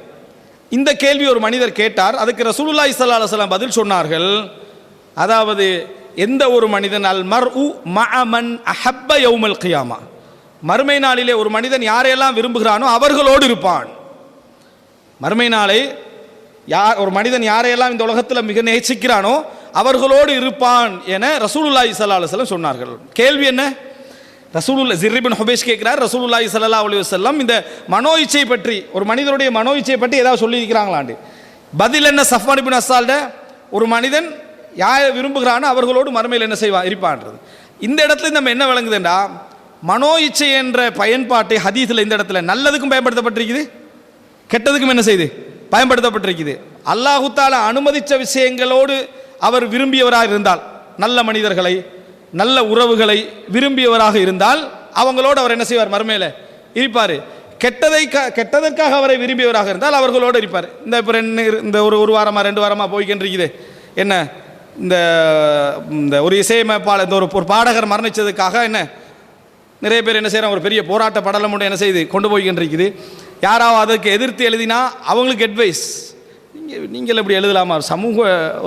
இந்த கேள்வி ஒரு மனிதர் கேட்டார், அதுக்கு ரசூலுல்லாஹி ஸல்லல்லாஹு அலைஹி வஸல்லம் பதில் சொன்னார்கள், அதாவது எந்த ஒரு மனிதன் அல் மர்உ மஅ மன் அஹப்ப யௌமல் கியாமா, மறுமை நாளிலே ஒரு மனிதன் யாரையெல்லாம் விரும்புகிறானோ அவர்களோடு இருப்பான். மறுமை நாளை ஒரு மனிதன் யாரையெல்லாம் இந்த உலகத்தில் மிக நேசிக்கிறானோ அவர்களோடு இருப்பான் என ரசூலுல்லாஹி ஸல்லல்லாஹு அலைஹி வஸல்லம் சொன்னார்கள். கேள்வி என்ன? ஸிர் இப்னு ஹுபைஷ் கேட்கிறார், ரசூலுல்லாஹி ஸல்லல்லாஹு அலைஹி வஸல்லம் இந்த மனோ இச்சை பற்றி, ஒரு மனிதனுடைய மனோ இச்சை பற்றி ஏதாவது சொல்லி இருக்கிறாங்களாண்டு. பதில் என்ன? சஃப்வான் இப்னு அஸ்ஸால்ட ஒரு மனிதன் யாரை விரும்புகிறானோ அவர்களோடு மறுமையில் என்ன செய்வான், இருப்பான்றது. இந்த இடத்துல நம்ம என்ன விளங்குதுண்டா, மனோ இச்சை என்ற பயன்பாட்டை ஹதீஸில் இந்த இடத்துல நல்லதுக்கும் பயன்படுத்தப்பட்டிருக்குது, கெட்டதுக்கும் என்ன செய்து பயன்படுத்தப்பட்டிருக்குது. அல்லாஹு தஆலா அனுமதித்த விஷயங்களோடு அவர் விரும்பியவராக இருந்தால், நல்ல மனிதர்களை நல்ல உறவுகளை விரும்பியவராக இருந்தால் அவங்களோடு அவர் என்ன செய்வார், மறுமையில் இருப்பார். கெட்டதற்காக அவரை விரும்பியவராக இருந்தால் அவர்களோடு இருப்பார். இந்த ஒரு வாரமாக 2 வாரமாக போய்கின்றிருக்குது என்ன, இந்த ஒரு இசையமைப்பாளர், இந்த ஒரு பாடகர் மரணித்ததுக்காக என்ன நிறைய பேர் என்ன செய்கிறாங்க, ஒரு பெரிய போராட்ட படலம் ஒன்று என்ன செய்து கொண்டு போய்கின்றிருக்குது. யாராவது அதற்கு எதிர்த்து எழுதினா அவங்களுக்கு அட்வைஸ், நீங்கள் எப்படி எழுதலாமா, சமூக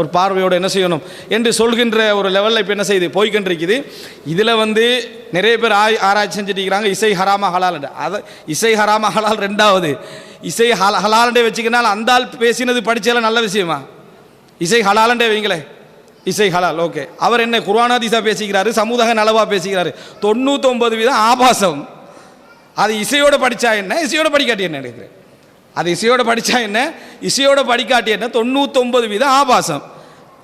ஒரு பார்வையோடு என்ன செய்யணும் என்று சொல்கின்ற ஒரு லெவலில் இப்போ என்ன செய்து போய்கின்றிருக்குது. இதில் நிறைய பேர் ஆராய்ச்சி செஞ்சுட்டு இசை ஹராமா ஹலால், அதை இசை ஹராமா ஹலால் ரெண்டாவது, இசை ஹலாலண்டே வச்சுக்கினால் அந்த ஆள் பேசினது படித்தாலும் நல்ல விஷயமா, இசை ஹலாலண்டே வைங்களே, இசை ஹலால் ஓகே, அவர் என்ன குர்ஆன் ஹதீஸா பேசிக்கிறாரு, சமூக நலவா பேசிக்கிறாரு, 99% ஆபாசம். அது இசையோடு படித்தா என்ன, இசையோடு படிக்காட்டி என்ன நினைக்கிறேன், அது இசையோடு படித்தா என்ன, இசையோடு படிக்காட்டி என்ன, 99% ஆபாசம்.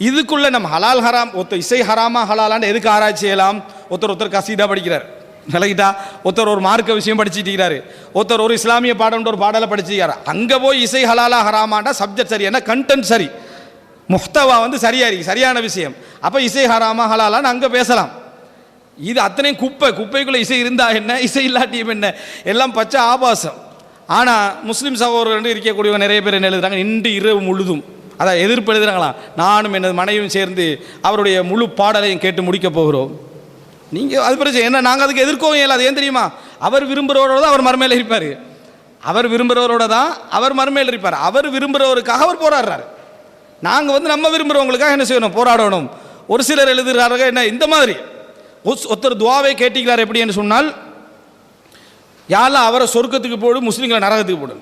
இதுக்குள்ளே நம்ம ஹலால் ஹராம், இசை ஹராமா ஹலாலான்னு எதுக்கு ஆராய்ச்சி செய்யலாம்? ஒருத்தர் கசீதா படிக்கிறார், விலகிட்டா, ஒருத்தர் ஒரு மார்க்க விஷயம் படிச்சுட்டு இருக்கிறாரு, ஒருத்தர் ஒரு இஸ்லாமிய பாடம்ன்ற ஒரு பாடலை படிச்சுக்கிறாரு. அங்கே போய் இசை ஹலாலா ஹராமாண்டா சப்ஜெக்ட் சரி, என்ன கண்டென்ட் சரி, முஹ்தவா சரியா இருக்கு, சரியான விஷயம், அப்போ இசை ஹராமா ஹலாலான்னு அங்கே பேசலாம். இது அத்தனையும் குப்பைக்குள்ளே இசை இருந்தா என்ன, இசை இல்லாட்டியும் என்ன, எல்லாம் பச்சை ஆபாசம். ஆனால் முஸ்லீம் சகோதரர்கள் இருக்கக்கூடியவங்க நிறைய பேர் என்ன எழுதுறாங்க, இன்று இரவு முழுதும் அதான் எதிர்ப்பு எழுதுறாங்களா, நானும் எனது மனைவியும் சேர்ந்து அவருடைய முழு பாடலையும் கேட்டு முடிக்க போகிறோம். நீங்கள் அது பிரச்சனை என்ன, நாங்கள் அதுக்கு எதிர்க்கவும் இல்லை. அது ஏன் தெரியுமா, அவர் விரும்புகிறவரோட தான் அவர் மறுமையில் இருப்பார், அவர் விரும்புகிறவரோட தான் அவர் மறுமையில் இருப்பார், அவர் விரும்புகிறவருக்காக அவர் போராடுறாரு. நாங்கள் நம்ம விரும்புகிறவங்களுக்காக என்ன செய்யணும், போராடணும். ஒரு சிலர் எழுதுகிறார்கள் என்ன, இந்த மாதிரி ஒருத்தர் துவாவை கேட்டிக்கிறார், எப்படி என்று சொன்னால், யாரெல்லாம் அவரை சொர்க்கத்துக்கு போடு, முஸ்லீம்களை நரகத்துக்கு போடு.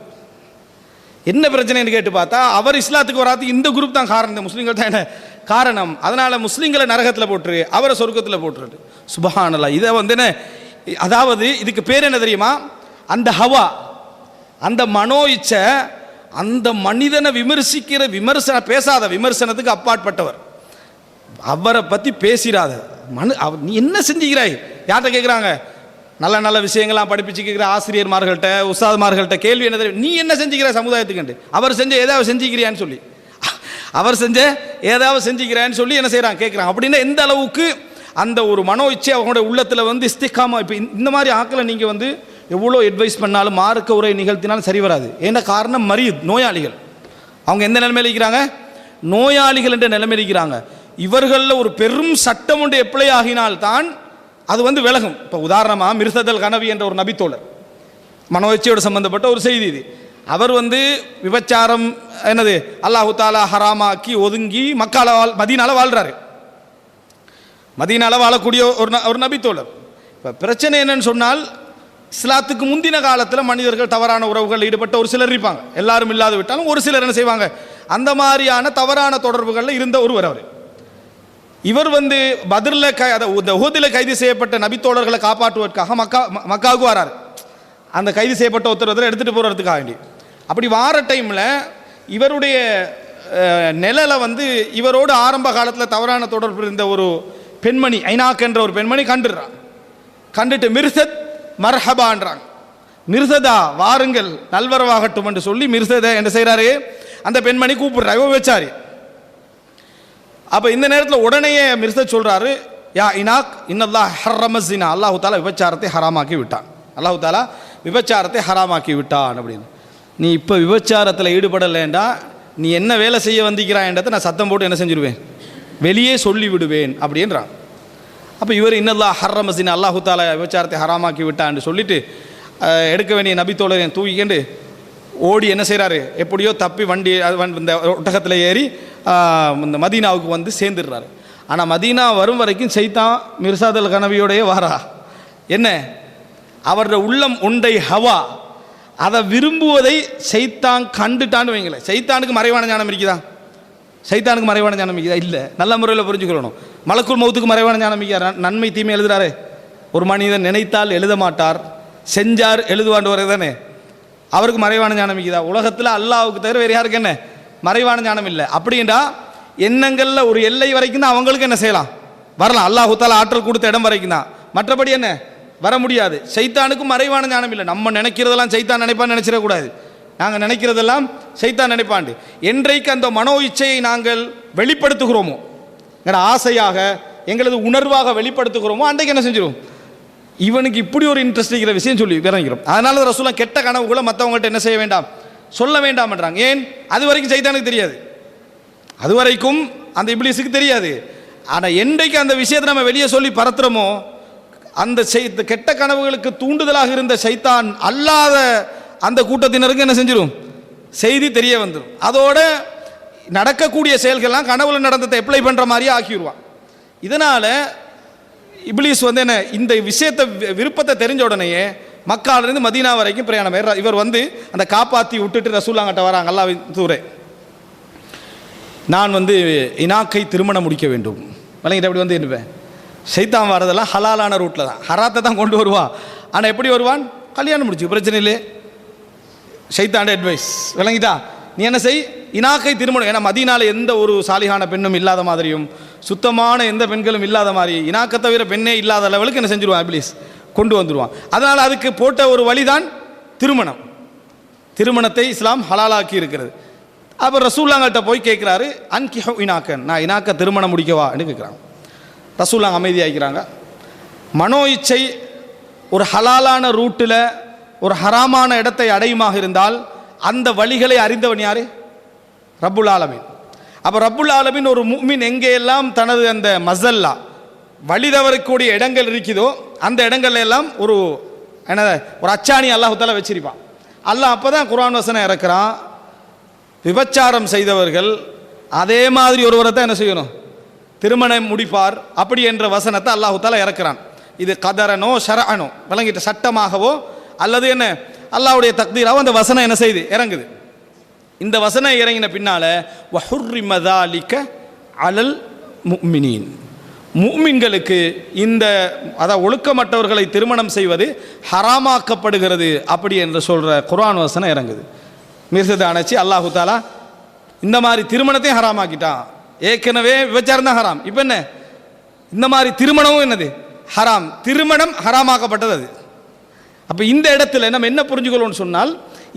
என்ன பிரச்சனைன்னு கேட்டு பார்த்தா, அவர் இஸ்லாத்துக்கு வராது இந்த குரூப் தான் காரணம், இந்த முஸ்லீம்கள் தான் என்ன காரணம். அதனால் முஸ்லீம்களை நரகத்தில் போட்டுரு, அவரை சொர்க்கத்தில் போட்டுரு. சுபஹானல்லாஹ். இதை என்ன, அதாவது இதுக்கு பேர் என்ன தெரியுமா, அந்த ஹவா, அந்த மனோ இச்சை, அந்த மனிதனை விமர்சிக்கிற பேசாத விமர்சனத்துக்கு அப்பாற்பட்டவர், அவரை பற்றி பேசிடாத நீ என்ன செஞ்சுக்கிறாய், யார்கிட்ட கேட்குறாங்க, நல்ல நல்ல விஷயங்கள்லாம் படிப்பிச்சு கேட்குற ஆசிரியர்மார்கள்ட்ட உஸ்தாத்மார்கள்ட்ட கேள்வி என்ன தெரியும், நீ என்ன செஞ்சுக்கிற சமுதாயத்துக்கு, அவர் செஞ்ச ஏதாவது செஞ்சுக்கிறியான்னு சொல்லி, அவர் செஞ்ச ஏதாவது செஞ்சுக்கிறான்னு சொல்லி என்ன செய்கிறாங்க கேட்குறாங்க. அப்படின்னா எந்த அளவுக்கு அந்த ஒரு மனோ இச்சை அவங்களுடைய உள்ளத்தில் இஸ்திகாமா. இப்போ இந்த மாதிரி ஆக்களை நீங்கள் எவ்வளோ அட்வைஸ் பண்ணாலும், மார்க்க உரை நிகழ்த்தினாலும் சரி வராது. ஏன்னா காரணம் நோயாளிகள், அவங்க எந்த நிலைமையில் இருக்கிறாங்க, நோயாளிகள் என்ற நிலைமையில் இருக்கிறாங்க. இவர்களில் ஒரு பெரும் சட்டம் ஒன்று எப்ளை ஆகினால்தான் அது விலகும். இப்போ உதாரணமாக மிர்சதல் கனவி என்ற ஒரு நபித்தோழர், மனோ இச்சையோடு சம்பந்தப்பட்ட ஒரு செய்தி இது. அவர் விபச்சாரம் என்னது அல்லாஹு தாலா ஹராமாக்கி ஒதுங்கி மதீனால வாழ்றாரு, மதீனால வாழக்கூடிய ஒரு நபித்தோழர். இப்போ பிரச்சனை என்னன்னு சொன்னால், இஸ்லாத்துக்கு முந்தின காலத்தில் மனிதர்கள் தவறான உறவுகள் ஈடுபட்ட ஒரு சிலர் இருப்பாங்க, எல்லாரும் இல்லாது விட்டாலும் ஒரு சிலர் என்ன செய்வாங்க, அந்த மாதிரியான தவறான தொடர்புகளில் இருந்த ஒருவர் அவர். இவர் வந்து பத்ரில் உஹதில் கைது செய்யப்பட்ட நபித்தோழர்களை காப்பாற்றுவதற்காக மக்காவுக்கு வராரு. அந்த கைது செய்யப்பட்ட ஒருத்தர் எடுத்துகிட்டு போகிறதுக்காக வேண்டி. அப்படி வார டைமில் இவருடைய நிழலை வந்து இவரோடு ஆரம்ப காலத்தில் தவறான தொடர்பு இருந்த ஒரு பெண்மணி ஐனாக் என்ற ஒரு பெண்மணி கண்டுடுறான். கண்டுட்டு மிர்சத் மர்ஹபான்றாங்க. மிர்சதா வாருங்கள் நல்வரவாகட்டும் என்று சொல்லி மிர்சதை என்ன செய்கிறாரு, அந்த பெண்மணி கூப்பிடுறாங்க விபச்சாரி. அப்போ இந்த நேரத்தில் உடனேயே மிர்சத் சொல்கிறாரு, யா இனாக் இன்னல்லாஹ் ஹர்ரமஸ்ஸினா, அல்லாஹு தாலா விபச்சாரத்தை ஹராமாக்கி விட்டான், அல்லாஹு தாலா விபச்சாரத்தை ஹராமாக்கி விட்டான் அப்படின்னு. நீ இப்போ விபச்சாரத்தில் ஈடுபடலைண்டா நீ என்ன வேலை செய்ய வந்திக்கிறான்றதை நான் சத்தம் போட்டு என்ன செஞ்சிருவேன், வெளியே சொல்லி விடுவேன் அப்படின்றான். அப்போ இவர் இன்னல்லாஹ் ஹர்ரமஸ்ஸினா, அல்லாஹு தாலா விபச்சாரத்தை ஹராமாக்கி விட்டான்னு சொல்லிட்டு எடுக்க வேண்டிய நபித்தோழரை தூக்கிக்கண்டு ஓடி என்ன செய்கிறாரு, எப்படியோ தப்பி வண்டி இந்த ஒட்டகத்தில் ஏறி இந்த மதீனாவுக்கு வந்து சேர்ந்துடுறாரு. ஆனால் மதீனா வரும் வரைக்கும் சைத்தான் மிர்சாதல் கனவியோடைய வாரா. என்ன, அவருடைய உள்ளம் உண்டை ஹவா, அதை விரும்புவதை சைத்தான் கண்டுட்டான்னு வைங்களேன். சைத்தானுக்கு மறைவான ஞானம் இருக்குதா? சைத்தானுக்கு மறைவான ஞானம் இருக்குதா? இல்லை. நல்ல முறையில் புரிஞ்சுக்கணும். மலக்குல் மௌத்துக்கு மறைவான ஞானம் இருக்கிற நன்மை தீமை எழுதுறாரு. ஒரு மனிதன் நினைத்தால் எழுத மாட்டார், செஞ்சார் எழுதுவாண்டு தானே. அவருக்கு மறைவான ஞானம் இருக்குதா? உலகத்தில் அல்லாஹ்வுக்கு தவிர வேறு யாருக்கு என்ன மறைவான ஞானம் இல்லை. அப்படின்றா எண்ணங்களில் ஒரு எல்லை வரைக்கும் தான் அவங்களுக்கு என்ன செய்யலாம், வரலாம். அல்லாஹ் தாலா ஆற்றல் கொடுத்த இடம் வரைக்கும் தான், மற்றபடி என்ன வர முடியாது. சைத்தானுக்கும் மறைவான ஞானம் இல்லை. நம்ம நினைக்கிறதெல்லாம் சைத்தான் நினைப்பான்னு நினைச்சிடக்கூடாது. நாங்கள் நினைக்கிறதெல்லாம் சைத்தான் நினைப்பாண்டு. என்றைக்கு அந்த மனோ இச்சையை நாங்கள் வெளிப்படுத்துகிறோமோ, எங்களோட ஆசையாக எங்களது உணர்வாக வெளிப்படுத்துகிறோமோ, அன்றைக்கு என்ன செஞ்சிடும், இவனுக்கு இப்படி ஒரு இன்ட்ரெஸ்ட் இருக்கிற விஷயம் சொல்லி இறங்கிறோம். அதனால ரசூலுல்லாஹ் கெட்ட கனவுகளை மற்றவங்கள்ட்ட என்ன செய்ய வேண்டாம், சொல்ல வேண்டாம் என்றாங்க. ஏன், அது வரைக்கும் சைத்தானுக்கு தெரியாது, அது வரைக்கும் அந்த இப்லீஸுக்கு தெரியாது. ஆனால் என்றைக்கு அந்த விஷயத்தை நம்ம வெளியே சொல்லி பரத்துறோமோ, அந்த கெட்ட கனவுகளுக்கு தூண்டுதலாக இருந்த சைத்தான் அல்லாத அந்த கூட்டத்தினருக்கு என்ன செஞ்சிடும், செய்தி தெரிய வந்துடும். அதோட நடக்கக்கூடிய செயல்கள்லாம் கனவுல நடந்ததை அப்ளை பண்ணுற மாதிரியே ஆக்கிடுவான். இதனால் இப்லீஸ் வந்து என்ன, இந்த விஷயத்தை விருப்பத்தை தெரிஞ்ச உடனேயே மக்காலிருந்து மதீனா வரைக்கும் பிரயாணம். இவர் வந்து அந்த காப்பாற்றி விட்டுட்டு ரசூலுல்லாஹ்கிட்ட வராங்க. அல்லாஹ்வின் தூதரே, நான் வந்து இனாக்கை திருமணம் முடிக்க வேண்டும். விளங்கிட்டு அப்படி வந்து இருப்பேன். சைத்தான் வரதெல்லாம் ஹலாலான ரூட்டில் தான், ஹராத்தை தான் கொண்டு வருவான். ஆனால் எப்படி வருவான், கல்யாணம் முடிச்சு பிரச்சனை இல்லை. சைத்தாண்ட அட்வைஸ் விளங்கிட்டா, நீ என்ன செய், இனாக்கை திருமணம். ஏன்னா மதீனாவில் எந்த ஒரு சாலிகான பெண்ணும் இல்லாத மாதிரியும் சுத்தமான எந்த பெண்களும் இல்லாத மாதிரி இனாக்கை தவிர பெண்ணே இல்லாத லெவலுக்கு என்ன செஞ்சிருவான் இப்லீஸ், கொண்டு வந்துடுவான். அதனால் அதுக்கு போட்ட ஒரு வழிதான் திருமணம். திருமணத்தை இஸ்லாம் ஹலாலாக்கி இருக்கிறது. அப்போ ரசூலுல்லாஹ்கிட்ட போய் கேட்குறாரு, அன்கிஹு இனாக்கன், நான் இனாக்க திருமணம் முடிக்கவா என்று கேட்குறாங்க. ரசூலுல்லாஹ் அமைதியாகிறாங்க. மனோ இச்சை ஒரு ஹலாலான ரூட்டில் ஒரு ஹராமான இடத்தை அடையுமாக இருந்தால் அந்த வழிகளை அறிந்தவன் யாரு, ரப்புல் ஆலமீன். அப்போ ரப்புல் ஆலமீன் ஒரு முஃமின் எங்கேயெல்லாம் தனது அந்த மஸல்லா வழி தவறக்கூடிய இடங்கள் இருக்குதோ அந்த இடங்கள்ல எல்லாம் ஒரு என்ன, ஒரு அச்சாணி அல்லாஹ் தஆலா வச்சிருப்பான். அல்லாஹ் அப்போ தான் குர்ஆன் வசனம் இறக்குறான், விபச்சாரம் செய்தவர்கள் அதே மாதிரி ஒருவரை தான் என்ன செய்யணும், திருமணம் முடிப்பார் அப்படி என்ற வசனத்தை அல்லாஹ் தஆலா இறக்குறான். இது கதரனோ ஷரஅனோ விளங்கிட்ட சட்டமாகவோ அல்லது என்ன அல்லாஹ்வுடைய தக்தீராவோ அந்த வசனம் என்ன செய்து இறங்குது. இந்த வசனம் இறங்கின பின்னால வஹுர்ரிம ஸாலிக அலல் முஃமினீன், முஃமின்களுக்கு இந்த அதாவது ஒழுக்கமற்றவர்களை திருமணம் செய்வது ஹராமாக்கப்படுகிறது அப்படி என்று சொல்கிற குர்ஆன் வசனம் இறங்குது. மிர்சதை அணைச்சி அல்லாஹு தாலா இந்த மாதிரி திருமணத்தையும் ஹராமாக்கிட்டான். ஏற்கனவே விபச்சாரம் தான் ஹராம், இப்போ என்ன இந்த மாதிரி திருமணமும் என்னது ஹராம், திருமணம் ஹராமாக்கப்பட்டது அது. அப்போ இந்த இடத்துல நம்ம என்ன புரிஞ்சுக்கணும்னு சொன்னால்,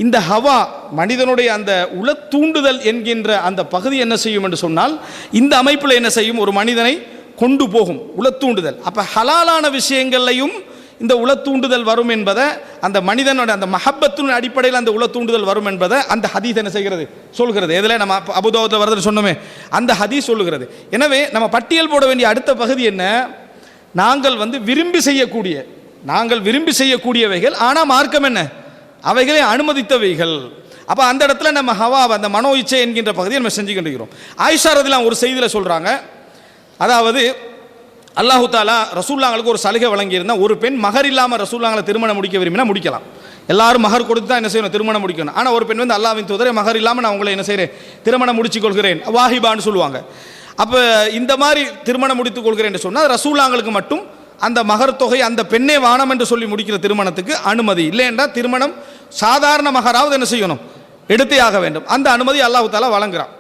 இந்த ஹவா மனிதனுடைய அந்த உள தூண்டுதல் என்கின்ற அந்த பகுதி என்ன செய்யும் என்று சொன்னால், இந்த அமைப்பில் என்ன செய்யும், ஒரு மனிதனை கொண்டு போகும் உள தூண்டுதல். அப்போ ஹலாலான விஷயங்கள்லையும் இந்த உள தூண்டுதல் வரும் என்பதை, அந்த மனிதனோட அந்த மஹப்பத்தின் அடிப்படையில் அந்த உள தூண்டுதல் வரும் என்பதை அந்த ஹதீஸ் என்ன செய்கிறது, சொல்கிறது. இதில் நம்ம அபூதாவூத்ல வருதுன்னு சொன்னோமே, அந்த ஹதீஸ் சொல்லுகிறது. எனவே நம்ம பட்டியல் போட வேண்டிய அடுத்த பகுதி என்ன, நாங்கள் வந்து விரும்பி செய்யக்கூடியவைகள், ஆனால் மார்க்கம் என்ன, அவைகளை அனுமதித்தவைகள். அப்போ அந்த இடத்துல நம்ம ஹவா அந்த மனோ இச்சை என்கின்ற பகுதியை நம்ம செஞ்சு கொண்டிருக்கிறோம். ஆயிஷா ரலியல்லாஹு ஒரு செய்தியில் சொல்கிறாங்க, அதாவது அல்லாஹு தாலா ரசூலுல்லாஹ்களுக்கு ஒரு சலுகை வழங்கியிருந்தால், ஒரு பெண் மகர் இல்லாமல் ரசூலுல்லாஹ்களை திருமணம் முடிக்க விரும்பினா முடிக்கலாம். எல்லாரும் மகர் கொடுத்து தான் என்ன செய்யணும், திருமணம் முடிக்கணும். ஆனால் ஒரு பெண் வந்து அல்லாஹ்வின் தூதரே மகர் இல்லாமல் நான் உங்களை என்ன செய்கிறேன், திருமணம் முடிச்சு கொள்கிறேன், வாஹிபான்னு சொல்லுவாங்க. அப்போ இந்த மாதிரி திருமணம் முடித்துக் கொள்கிறேன் என்று சொன்னால் ரசூலாங்களுக்கு மட்டும் அந்த மகர் தொகை அந்த பெண்ணே வானம் என்று சொல்லி முடிக்கிற திருமணத்துக்கு அனுமதி இல்லை என்றால் திருமணம் சாதாரண மகராவது என்ன செய்யணும், எடுத்தே ஆக வேண்டும். அந்த அனுமதி அல்லாஹ் தஆலா வழங்குறான்.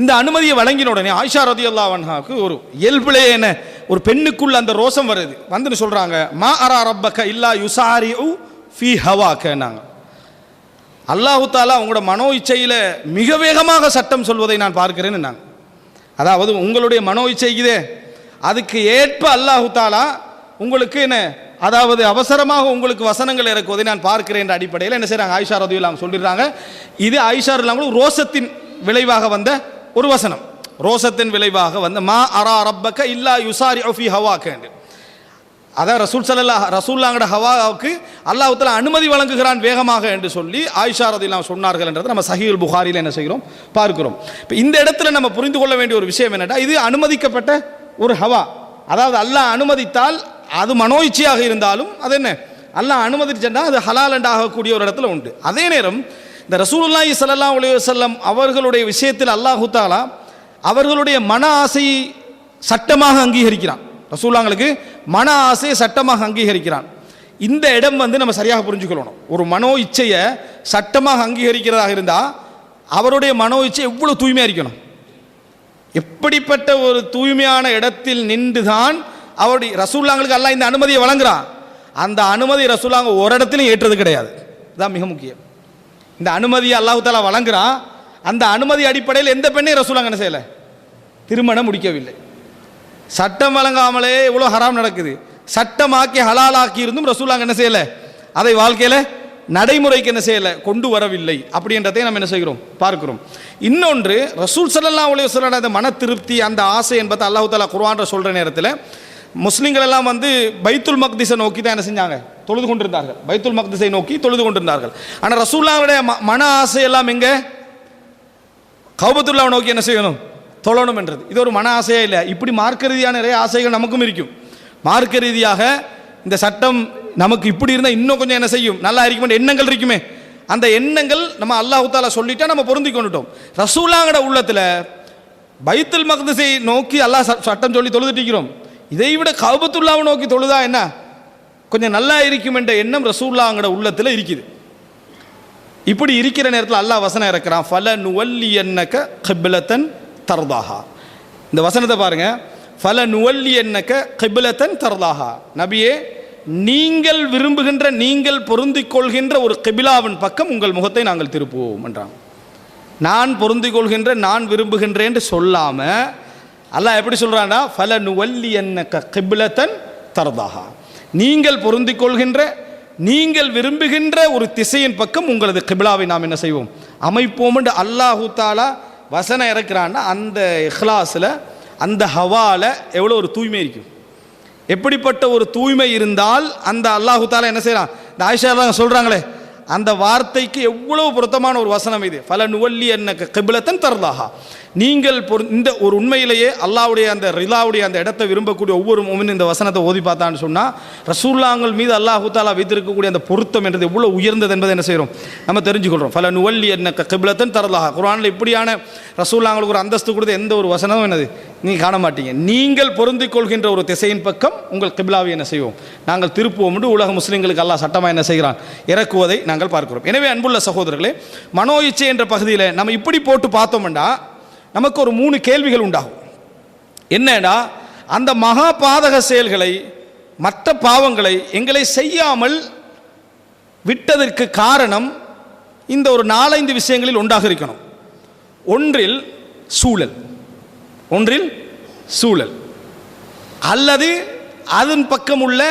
இந்த அனுமதியை வழங்கின உடனே ஆயிஷா ரலியல்லாஹு அன்ஹாவுக்கு ஒரு இயல்பிலே என்ன, ஒரு பெண்ணுக்குள்ள அந்த ரோசம் வருது. வந்து சொல்றாங்க, மா அரா ரப்பக இல்லா யுசாரிஉ ஃபீ ஹவாக்கனாங்க. அல்லாஹ் தஆலா உங்களோட மனோ இச்சையில மிக வேகமாக சட்டம் சொல்வதை நான் பார்க்கிறேன்னு. அதாவது உங்களுடைய மனோ இச்சைக்குதே அதுக்கு ஏற்ப அல்லாஹ் தஆலா உங்களுக்கு என்ன, அதாவது அவசரமாக உங்களுக்கு வசனங்கள் இறக்குவதை நான் பார்க்கிறேன் என்ற அடிப்படையில் என்ன செய்றாங்க, ஆயிஷா ரலியல்லாஹு அன்ஹா சொல்லிடுறாங்க. இது ஆயிஷா ரலியல்லாஹு அன்ஹா ரோசத்தின் விளைவாக வந்த ஒரு வசனம், ரோசத்தின் விளைவாக வந்த மா அரா ரப்பக இல்லா யுசாரிஉ ஃபீ ஹவாக. அதான் ரசூலுல்லாஹ்வோட ஹவாவுக்கு அல்லாஹ் தஆலா அனுமதி வழங்குகிறான் வேகமாக என்று சொல்லி ஆயிஷா ரலியல்லாஹு அன்ஹா சொன்னார்கள் என்றதை நம்ம சஹீஹுல் புகாரியில் என்ன செய்கிறோம், பார்க்கிறோம். இப்போ இந்த இடத்துல நம்ம புரிந்து கொள்ள வேண்டிய ஒரு விஷயம் என்னன்னா, இது அனுமதிக்கப்பட்ட ஒரு ஹவா. அதாவது அல்லாஹ் அனுமதித்தால் அது மனோ இச்சையாக இருந்தாலும் அது என்ன, அல்லாஹ் அனுமதிச்சா அது ஹலால் ஆகக்கூடிய ஒரு இடத்துல உண்டு. அதே நேரம் இந்த ரசூலுல்லாஹி ஸல்லல்லாஹு அலைஹி வஸல்லம் அவர்களுடைய விஷயத்தில் அல்லாஹ் தஆலா அவர்களுடைய மன ஆசையை சட்டமாக அங்கீகரிக்கிறான். ரசூலுல்லாஹ்களுக்கு மன ஆசையை சட்டமாக அங்கீகரிக்கிறான். இந்த இடம் வந்து நம்ம சரியாக புரிஞ்சுக்கணும். ஒரு மனோ இச்சையை சட்டமாக அங்கீகரிக்கிறதாக இருந்தால் அவருடைய மனோ இச்சை எவ்வளவு தூய்மையாக இருக்கணும், எப்படிப்பட்ட ஒரு தூய்மையான இடத்தில் நின்றுதான் அவருடைய ரசூலுல்லாஹ்களுக்கு அல்லாஹ் இந்த அனுமதியை வழங்குறான். அந்த அனுமதி ரசூலுல்லாஹ் ஒரு இடத்திலும் ஏற்றது கிடையாது. இதுதான் மிக முக்கியம். இந்த அனுமதியை அல்லாஹ் தஆலா வழங்குறான். அந்த அனுமதி அடிப்படையில் எந்த பெண்ணையும் ரசூலுல்லாஹ் என்ன செய்யலை, திருமணம் முடிக்கவில்லை. சட்டம் வழங்காமலே இவ்வளோ ஹராம் நடக்குது, சட்டமாக்கி ஹலாலாக்கி இருந்தும் ரசூலுல்லாஹ் என்ன செய்யலை, அதை வாழ்க்கையில் நடைமுறைக்கு என்ன செய்யலை, கொண்டு வரவில்லை. அப்படின்றதை நம்ம என்ன செய்கிறோம், பார்க்கிறோம். இன்னொன்று, ரசூல் ஸல்லல்லாஹு அலைஹி வஸல்லம் அந்த மன திருப்தி, அந்த ஆசை என்பதை அல்லாஹ் தஆலா குர்ஆன்ல சொல்கிற நேரத்தில் முஸ்லீம்கள் எல்லாம் வந்து பைத்துல் மக்திஸை நோக்கி தான் என்ன செஞ்சாங்க, தொழுது கொண்டிருந்தார்கள். பைத்துல் மக்திஸை நோக்கி தொழுது கொண்டிருந்தார்கள். ஆனால் ரசூலுல்லாஹ்வுடைய மன ஆசை எல்லாம் எங்கே, கௌபத்துல்லாஹ் நோக்கி என்ன செய்யணும், தொழணும் என்றது. இது ஒரு மன ஆசையே இல்லை. இப்படி மார்க்க ரீதியான நிறைய ஆசைகள் நமக்கும் இருக்கும். மார்க்க ரீதியாக இந்த சட்டம் நமக்கு இப்படி இருந்தால் இன்னும் கொஞ்சம் என்ன செய்யும், நல்லா இருக்கும் எண்ணங்கள் இருக்குமே, அந்த எண்ணங்கள் நம்ம அல்லாஹ் தஆலா சொல்லிட்டா நம்ம பொருந்தி கொண்டுட்டோம். ரசூலுல்லாஹ்வோட உள்ளத்தில் பைத்துல் மக்திஸை நோக்கி அல்லாஹ் சட்டம் சொல்லி தொழுதுட்டு இருக்கிறோம். இதை விட கஅபத்துல்லாஹ்வை நோக்கி தொழுதா என்ன கொஞ்சம் நல்லா இருக்கும் என்ற எண்ணம் ரசூலுல்லாஹ்வோட உள்ளத்தில் இருக்குது. இப்படி இருக்கிற நேரத்தில் அல்லாஹ் வசனம் இறக்குறான், ஃபல நுவல்லியன்னக கிப்லத்தன் தர்தாஹா. இந்த வசனத்தை பாருங்க, ஃபல நுவல்லியன்னக கிப்லத்தன் தர்தாஹா. நபியே, நீங்கள் விரும்புகின்ற, நீங்கள் பொருந்திக் கொள்கின்ற ஒரு கிபிலாவின் பக்கம் உங்கள் முகத்தை நாங்கள் திருப்புவோம் என்றாங்க. நான் பொருந்திக் கொள்கின்ற, நான் விரும்புகின்றேன் என்று சொல்லாம அல்லாஹ் எப்படி சொல்றான்னா, ஃபல நுவல்லியன்னக கிப்லத்தன் தர்தாஹா, நீங்கள் பொருந்திக் கொள்கின்ற, நீங்கள் விரும்புகின்ற ஒரு திசையின் பக்கம் உங்களது கிபிலாவை நாம் என்ன செய்வோம், அமைப்போம் என்று அல்லாஹு தஆலா வசனம் இறக்குறான்னா அந்த இஹ்லாஸில், அந்த ஹவால எவ்வளோ ஒரு தூய்மை இருக்கும். எப்படிப்பட்ட ஒரு தூய்மை இருந்தால் அந்த அல்லாஹு தஆலா என்ன செய்யறான், இந்த ஆயிஷா சொல்றாங்களே அந்த வார்த்தைக்கு எவ்வளவு பொருத்தமான ஒரு வசனம் இது. ஃபல நுவல்லியன்னக கிப்லத்தன் தர்தாஹா, நீங்கள் இந்த ஒரு உண்மையிலேயே அல்லாஹ்வுடைய அந்த ரிலாவுடைய அந்த இடத்தை விரும்பக்கூடிய ஒவ்வொரு முஃமினும் இந்த வசனத்தை ஓதி பார்த்தான்னு சொன்னால் ரசூலுல்லாஹ்கள் மீது அல்லாஹ் தஆலா வைத்திருக்கக்கூடிய அந்த பொருத்தம் என்றது எவ்வளோ உயர்ந்தது என்பதை என்ன செய்கிறோம், நம்ம தெரிஞ்சுக்கொள்கிறோம். ஃபல நுவல்லியன்னக கிப்லத்தன் தர்தாஹா. குர்ஆனில் இப்படியான ரசூலுல்லாஹ்களுக்கு ஒரு அந்தஸ்து கொடுத்த எந்த ஒரு வசனமும் என்னது நீங்கள் காண மாட்டீங்க. நீங்கள் பொருந்திக் கொள்கின்ற ஒரு திசையின் பக்கம் உங்கள் கிப்லாவை என்ன செய்வோம், நாங்கள் திருப்புவோம் என்று உலக முஸ்லீம்களுக்கு அல்லாஹ் சட்டமாக என்ன செய்கிறான், இறக்குவதை நாங்கள் பார்க்கிறோம். எனவே அன்புள்ள சகோதரர்களே, மனோ இச்சை என்ற பகுதியில் நம்ம இப்படி போட்டு பார்த்தோம்னா நமக்கு ஒரு 3 கேள்விகள் உண்டாகும். என்னன்னா, அந்த மகா பாதக செயல்களை, மற்ற பாவங்களை எங்களை செய்யாமல் விட்டதற்கு காரணம் இந்த ஒரு 4-5 விஷயங்களில் ஒன்றாக இருக்கணும். ஒன்றில் சூழல், அல்லது அதன் பக்கம் உள்ள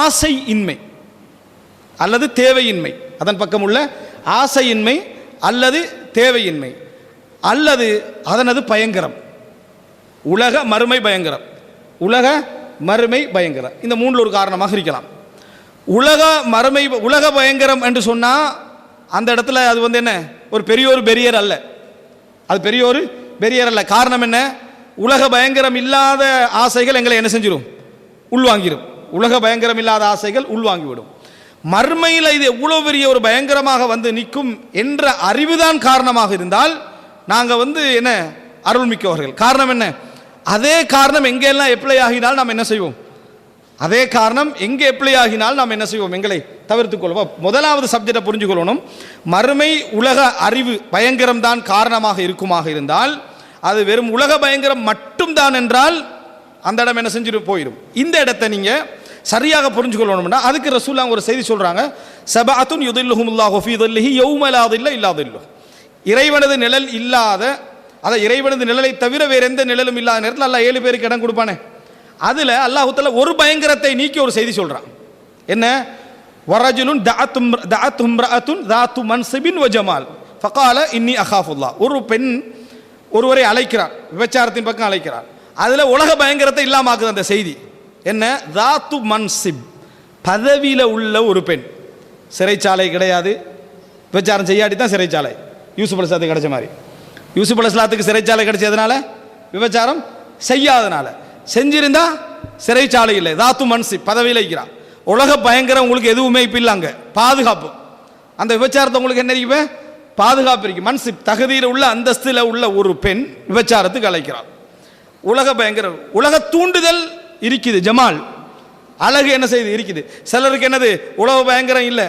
ஆசை இன்மை அல்லது தேவையின்மை, அதன் பக்கம் உள்ள ஆசையின்மை அல்லது தேவையின்மை, அல்லது அதனது பயங்கரம், உலக மறுமை பயங்கரம். இந்த 3 ஒரு காரணமாக இருக்கலாம். உலக பயங்கரம் என்று சொன்னால் அந்த இடத்துல அது வந்து என்ன, ஒரு பெரிய ஒரு பெரியர் அல்ல, அது பெரிய ஒரு பெரியர் அல்ல. காரணம் என்ன, உலக பயங்கரம் இல்லாத ஆசைகள் எங்களை என்ன செஞ்சிடும், உள்வாங்கிடும். உலக பயங்கரம் இல்லாத ஆசைகள் உள்வாங்கிவிடும். மறுமையில் இது எவ்வளோ பெரிய ஒரு பயங்கரமாக வந்து நிற்கும் என்ற அறிவுதான் காரணமாக இருந்தால் நாங்கள் என்ன அருள்மிக்கவர்கள். காரணம் என்ன? அதே காரணம் எங்கெல்லாம் எப்ளை ஆகினால் நாம் என்ன செய்வோம்? அதே காரணம் எங்கே எப்ளை ஆகினால் நாம் என்ன செய்வோம்? எங்களை தவிர்த்துக் கொள்வோம். முதலாவது சப்ஜெக்டை புரிஞ்சுக்கொள்ளணும். மறுமை உலக அறிவு பயங்கரம் தான் காரணமாக இருக்குமாக இருந்தால் அது வெறும் உலக பயங்கரம் மட்டும்தான் என்றால் அந்த இடம் என்ன செஞ்சுட்டு போயிடும். இந்த இடத்தை நீங்கள் சரியாக புரிஞ்சுக்கொள்ளணும்னா அதுக்கு ரசூலுல்லாஹ் ஒரு செய்தி சொல்கிறாங்க. சபஅத்துன் யுதில்லுஹுமுல்லாஹு ஃபீ தில்லிஹி யௌம லா தில்ல இல்லா தில்லுஹ். இறைவனது நிழல் இல்லாத, அதை இறைவனது நிழலை தவிர வேறு எந்த நிழலும் இல்லாத நேரத்தில் அல்லாஹ் 7 பேருக்கு இடம் கொடுப்பானே. அதில் அல்லாஹ் தஆலா ஒரு பயங்கரத்தை நீக்கி ஒரு செய்தி சொல்கிறான். என்ன? வரஜுலுன் தஅத்தும் இம்ரஅத்துன் ذات منصب وجمال فقال இன்னி அகாஃபுல்லாஹ். ஒரு பெண் ஒருவரை அழைக்கிறார், விபச்சாரத்தின் பக்கம் அழைக்கிறார். அதில் உலக பயங்கரத்தை இல்லாம ஆக்குது அந்த செய்தி. என்ன? தாத்து மன்சிப், பதவியில் உள்ள ஒரு பெண். சிறைச்சாலை கிடையாது, விபச்சாரம் செய்யாடி தான் சிறைச்சாலை. யூசுப் அலைஹிஸ்ஸலாத்துக்கு கிடைச்ச மாதிரி. யூசுப் அலைஹிஸ்ஸலாத்துக்கு சிறைச்சாலை கிடைச்சதுனால விபச்சாரம் செய்யாதனால, செஞ்சிருந்தா சிறைச்சாலை இல்லை. தாத்து மன்சிப், பதவியில் இருக்கிறார். உலக பயங்கரம் உங்களுக்கு எதுவுமே இப்போ இல்லை. அங்கே பாதுகாப்பு, அந்த விபச்சாரத்தை உங்களுக்கு என்ன இருக்கு? பாதுகாப்பு இருக்கு. மன்சிப், தகுதியில் உள்ள அந்தஸ்தில் உள்ள ஒரு பெண் விபச்சாரத்துக்கு அழைக்கிறார். உலக பயங்கரம், உலக தூண்டுதல் இருக்குது. ஜமால், அழகு என்ன செய்து இருக்குது. சிலருக்கு என்னது உலக பயங்கரம் இல்லை,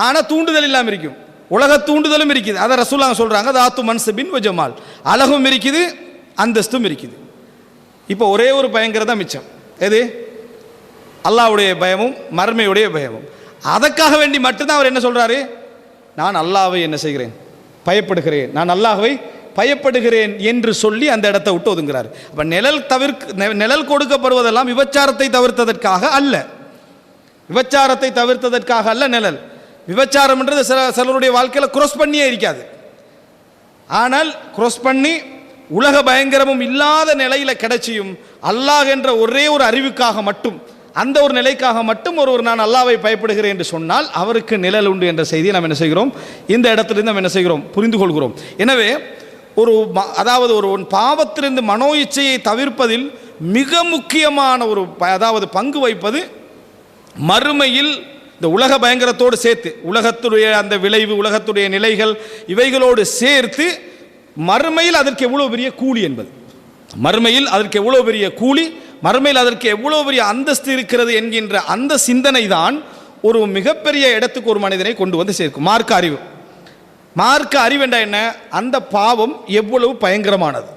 ஆனால் தூண்டுதல் இல்லாமல் இருக்கும். உலக தூண்டுதலும் இருக்குது. அதை ரசூலுல்லாஹ் சொல்றாங்க. தாத்து மன்சிபின் வ ஜமால், அழகும் இருக்குது, அந்தஸ்தும் இருக்குது. இப்போ ஒரே ஒரு பயங்கரம் தான் மிச்சம். எது? அல்லாஹ்வுடைய பயமும் மறுமையுடைய பயமும். அதற்காக வேண்டி மட்டும்தான் அவர் என்ன சொல்றாரு? நான் அல்லாஹ்வை என்ன செய்கிறேன்? பயப்படுகிறேன். நான் அல்லாஹ்வை பயப்படுகிறேன் என்று சொல்லி அந்த இடத்தை விட்டு ஒதுங்குறாரு. அப்ப நிழல் கொடுக்கப்படுவதெல்லாம் விபச்சாரத்தை தவிர்த்ததற்காக அல்ல, விபச்சாரத்தை தவிர்த்ததற்காக அல்ல நிழல். விபச்சாரம் என்றது சிலருடைய வாழ்க்கையில் குரோஸ் பண்ணியே இருக்காது. ஆனால் குரோஸ் பண்ணி உலக பயங்கரமும் இல்லாத நிலையில கிடைச்சியும் அல்லாஹ் என்ற ஒரே ஒரு அறிவுக்காக மட்டும், அந்த ஒரு நிலைக்காக மட்டும் ஒருவர் நான் அல்லாஹ்வை பயப்படுகிறேன் என்று சொன்னால் அவருக்கு நிழல் உண்டு என்ற செய்தியை நாம் என்ன செய்கிறோம்? இந்த இடத்திலிருந்து நாம் என்ன செய்கிறோம்? புரிந்து கொள்கிறோம். எனவே அதாவது ஒரு பாவத்திலிருந்து மனோ இச்சையை தவிர்ப்பதில் மிக முக்கியமான ஒரு பங்கு வகிப்பது மறுமையில் இந்த உலக பயங்கரத்தோடு சேர்த்து, உலகத்துடைய அந்த விளைவு, உலகத்துடைய நிலைகள், இவைகளோடு சேர்த்து மறுமையில் அதற்கு எவ்வளோ பெரிய கூலி என்பது, மறுமையில் அதற்கு எவ்வளோ பெரிய கூலி, மறுமையில் அதற்கு எவ்வளோ பெரிய அந்தஸ்து இருக்கிறது என்கின்ற அந்த சிந்தனை தான் ஒரு மிகப்பெரிய இடத்துக்கு ஒரு மனிதனை கொண்டு வந்து சேர்க்கும். மார்க்க அறிவு. மார்க்க அறிவென்ற என்ன? அந்த பாவம் எவ்வளவு பயங்கரமானது,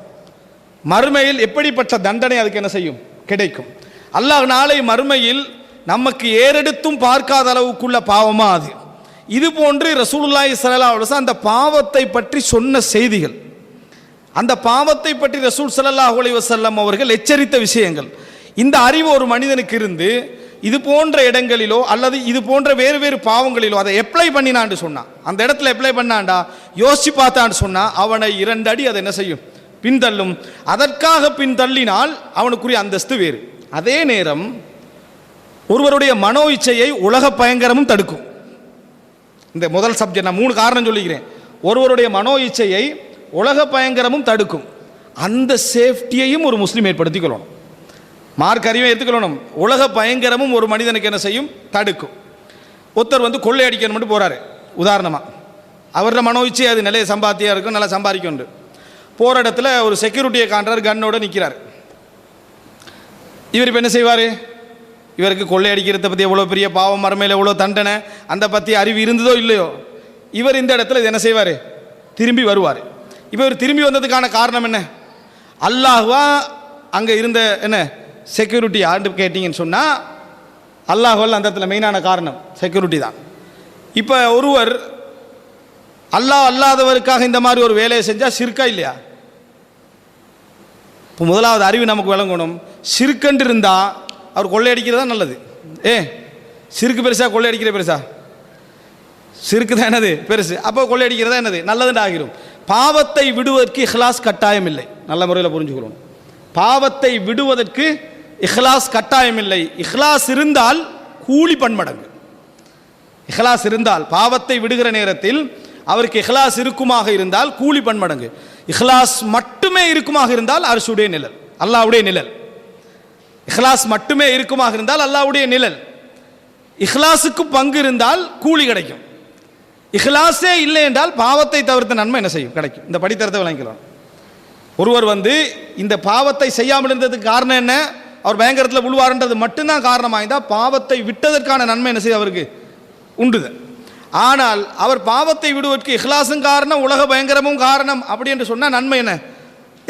மறுமையில் எப்படிப்பட்ட தண்டனை அதுக்கு என்ன செய்யும்? கிடைக்கும். அல்லாஹ் நாளை மறுமையில் நமக்கு ஏறெடுத்தும் பார்க்காத அளவுக்குள்ள பாவமா அது. இது போன்று ரசூலுல்லாஹி ஸல்லல்லாஹு அலைஹி வஸல்லம் அந்த பாவத்தை பற்றி சொன்ன செய்திகள், அந்த பாவத்தை பற்றி ரசூல் ஸல்லல்லாஹு அலைஹி வஸல்லம் அவர்கள் எச்சரித்த விஷயங்கள், இந்த அறிவு ஒரு மனிதனுக்கு இருந்து இது போன்ற இடங்களிலோ அல்லது இது போன்ற வேறு வேறு பாவங்களிலோ அதை அப்ளை பண்ணினான்னு சொன்னான், அந்த இடத்துல அப்ளை பண்ணாண்டா, யோசிச்சு பார்த்தான்னு சொன்னா அவனை 2 அடி அதை என்ன செய்யும்? பின்தள்ளும். அதற்காக பின்தள்ளினால் அவனுக்குரிய அந்தஸ்து வேறு. அதே நேரம் ஒருவருடைய மனோ இச்சையை உலக பயங்கரமும் தடுக்கும். இந்த முதல் சப்ஜெக்ட் நான் 3 காரணம் சொல்லிக்கிறேன். ஒருவருடைய மனோ இச்சையை உலக பயங்கரமும் தடுக்கும். அந்த சேஃப்டியையும் ஒரு முஸ்லீம் ஏற்படுத்திக் கொள்ளணும். மார்க் அறிவை எடுத்துக்கொள்ளணும். உலக பயங்கரமும் ஒரு மனிதனுக்கு என்ன செய்யும்? தடுக்கும். ஒருத்தர் கொள்ளை அடிக்கணும்னு போறாரு உதாரணமாக, அவரோட மனோ இச்சை அது நிலைய சம்பாத்தியாக இருக்கும், நல்லா சம்பாதிக்கும். போகிற இடத்துல ஒரு செக்யூரிட்டியை காண்றாரு, கன்னோட நிற்கிறார். இவர் இப்போ என்ன செய்வார்? இவருக்கு கொள்ளை அடிக்கிறத பற்றி எவ்வளோ பெரிய பாவம், மறுமையில் எவ்வளோ தண்டனை, அந்த பற்றி அறிவு இருந்ததோ இல்லையோ, இவர் இந்த இடத்துல இது என்ன செய்வார்? திரும்பி வருவார். இப்போ இவர் திரும்பி வந்ததுக்கான காரணம் என்ன? அல்லாஹ்வா அங்கே இருந்த என்ன செக்யூரிட்டி ஆண்டு கேட்டிங்கன்னு சொன்னால் அல்லாஹ்வால் அந்த இடத்துல மெயினான காரணம் செக்யூரிட்டி தான். இப்போ ஒருவர் அல்லாஹ் அல்லாதவருக்காக இந்த மாதிரி ஒரு வேலையை செஞ்சால் ஷிர்கா இல்லையா? இப்போ முதலாவது அறிவு நமக்கு விளங்கணும். ஷிர்கன்று இருந்தால் அவர் கொள்ளையடிக்கிறது தான் நல்லது. ஷிர்கு பெருசா கொள்ளையடிக்கிற பெருசா? ஷிர்கு தான் என்னது பெருசு. அப்போ கொள்ளையடிக்கிறதா என்னது நல்லதுன்னு ஆகிரும். பாவத்தை விடுவதற்கு இஹ்லாஸ் கட்டாயம் இல்லை. நல்ல முறையில் புரிஞ்சுக்கணும். பாவத்தை விடுவதற்கு இஹ்லாஸ் கட்டாயம் இல்லை. இஹ்லாஸ் இருந்தால் கூலி பன்மடங்கு. இஹ்லாஸ் இருந்தால் பாவத்தை விடுகிற நேரத்தில் அவருக்கு இஹ்லாஸ் இருக்குமாக இருந்தால் கூலி பன்மடங்கு. இஹ்லாஸ் மட்டுமே இருக்குமாக இருந்தால் அர்ஷுடைய நிழல், அல்லாஹ்வுடைய நிழல். இஹ்லாஸ் மட்டுமே இருக்குமாக இருந்தால் அல்லாஹ்வுடைய நிழல். இஹ்லாஸுக்கு பங்கு இருந்தால் கூலி கிடைக்கும். இஹ்லாஸே இல்லை என்றால் பாவத்தை தவிர்த்த நன்மை என்ன செய்யும்? கிடைக்கும். இந்த படித்தரத்தை விளங்கிக்கலாம். ஒருவர் இந்த பாவத்தை செய்யாமல் இருந்ததுக்கு காரணம் என்ன? அவர் பயங்கரத்தில் விழுவார்ன்றது மட்டும்தான் காரணமாக இருந்தால் பாவத்தை விட்டதற்கான நன்மை என்ன செய்ய அவருக்கு உண்டுது. ஆனால் அவர் பாவத்தை விடுவதற்கு இஹ்லாஸும் காரணம், உலக பயங்கரமும் காரணம் அப்படி என்று சொன்னால் நன்மை என்ன?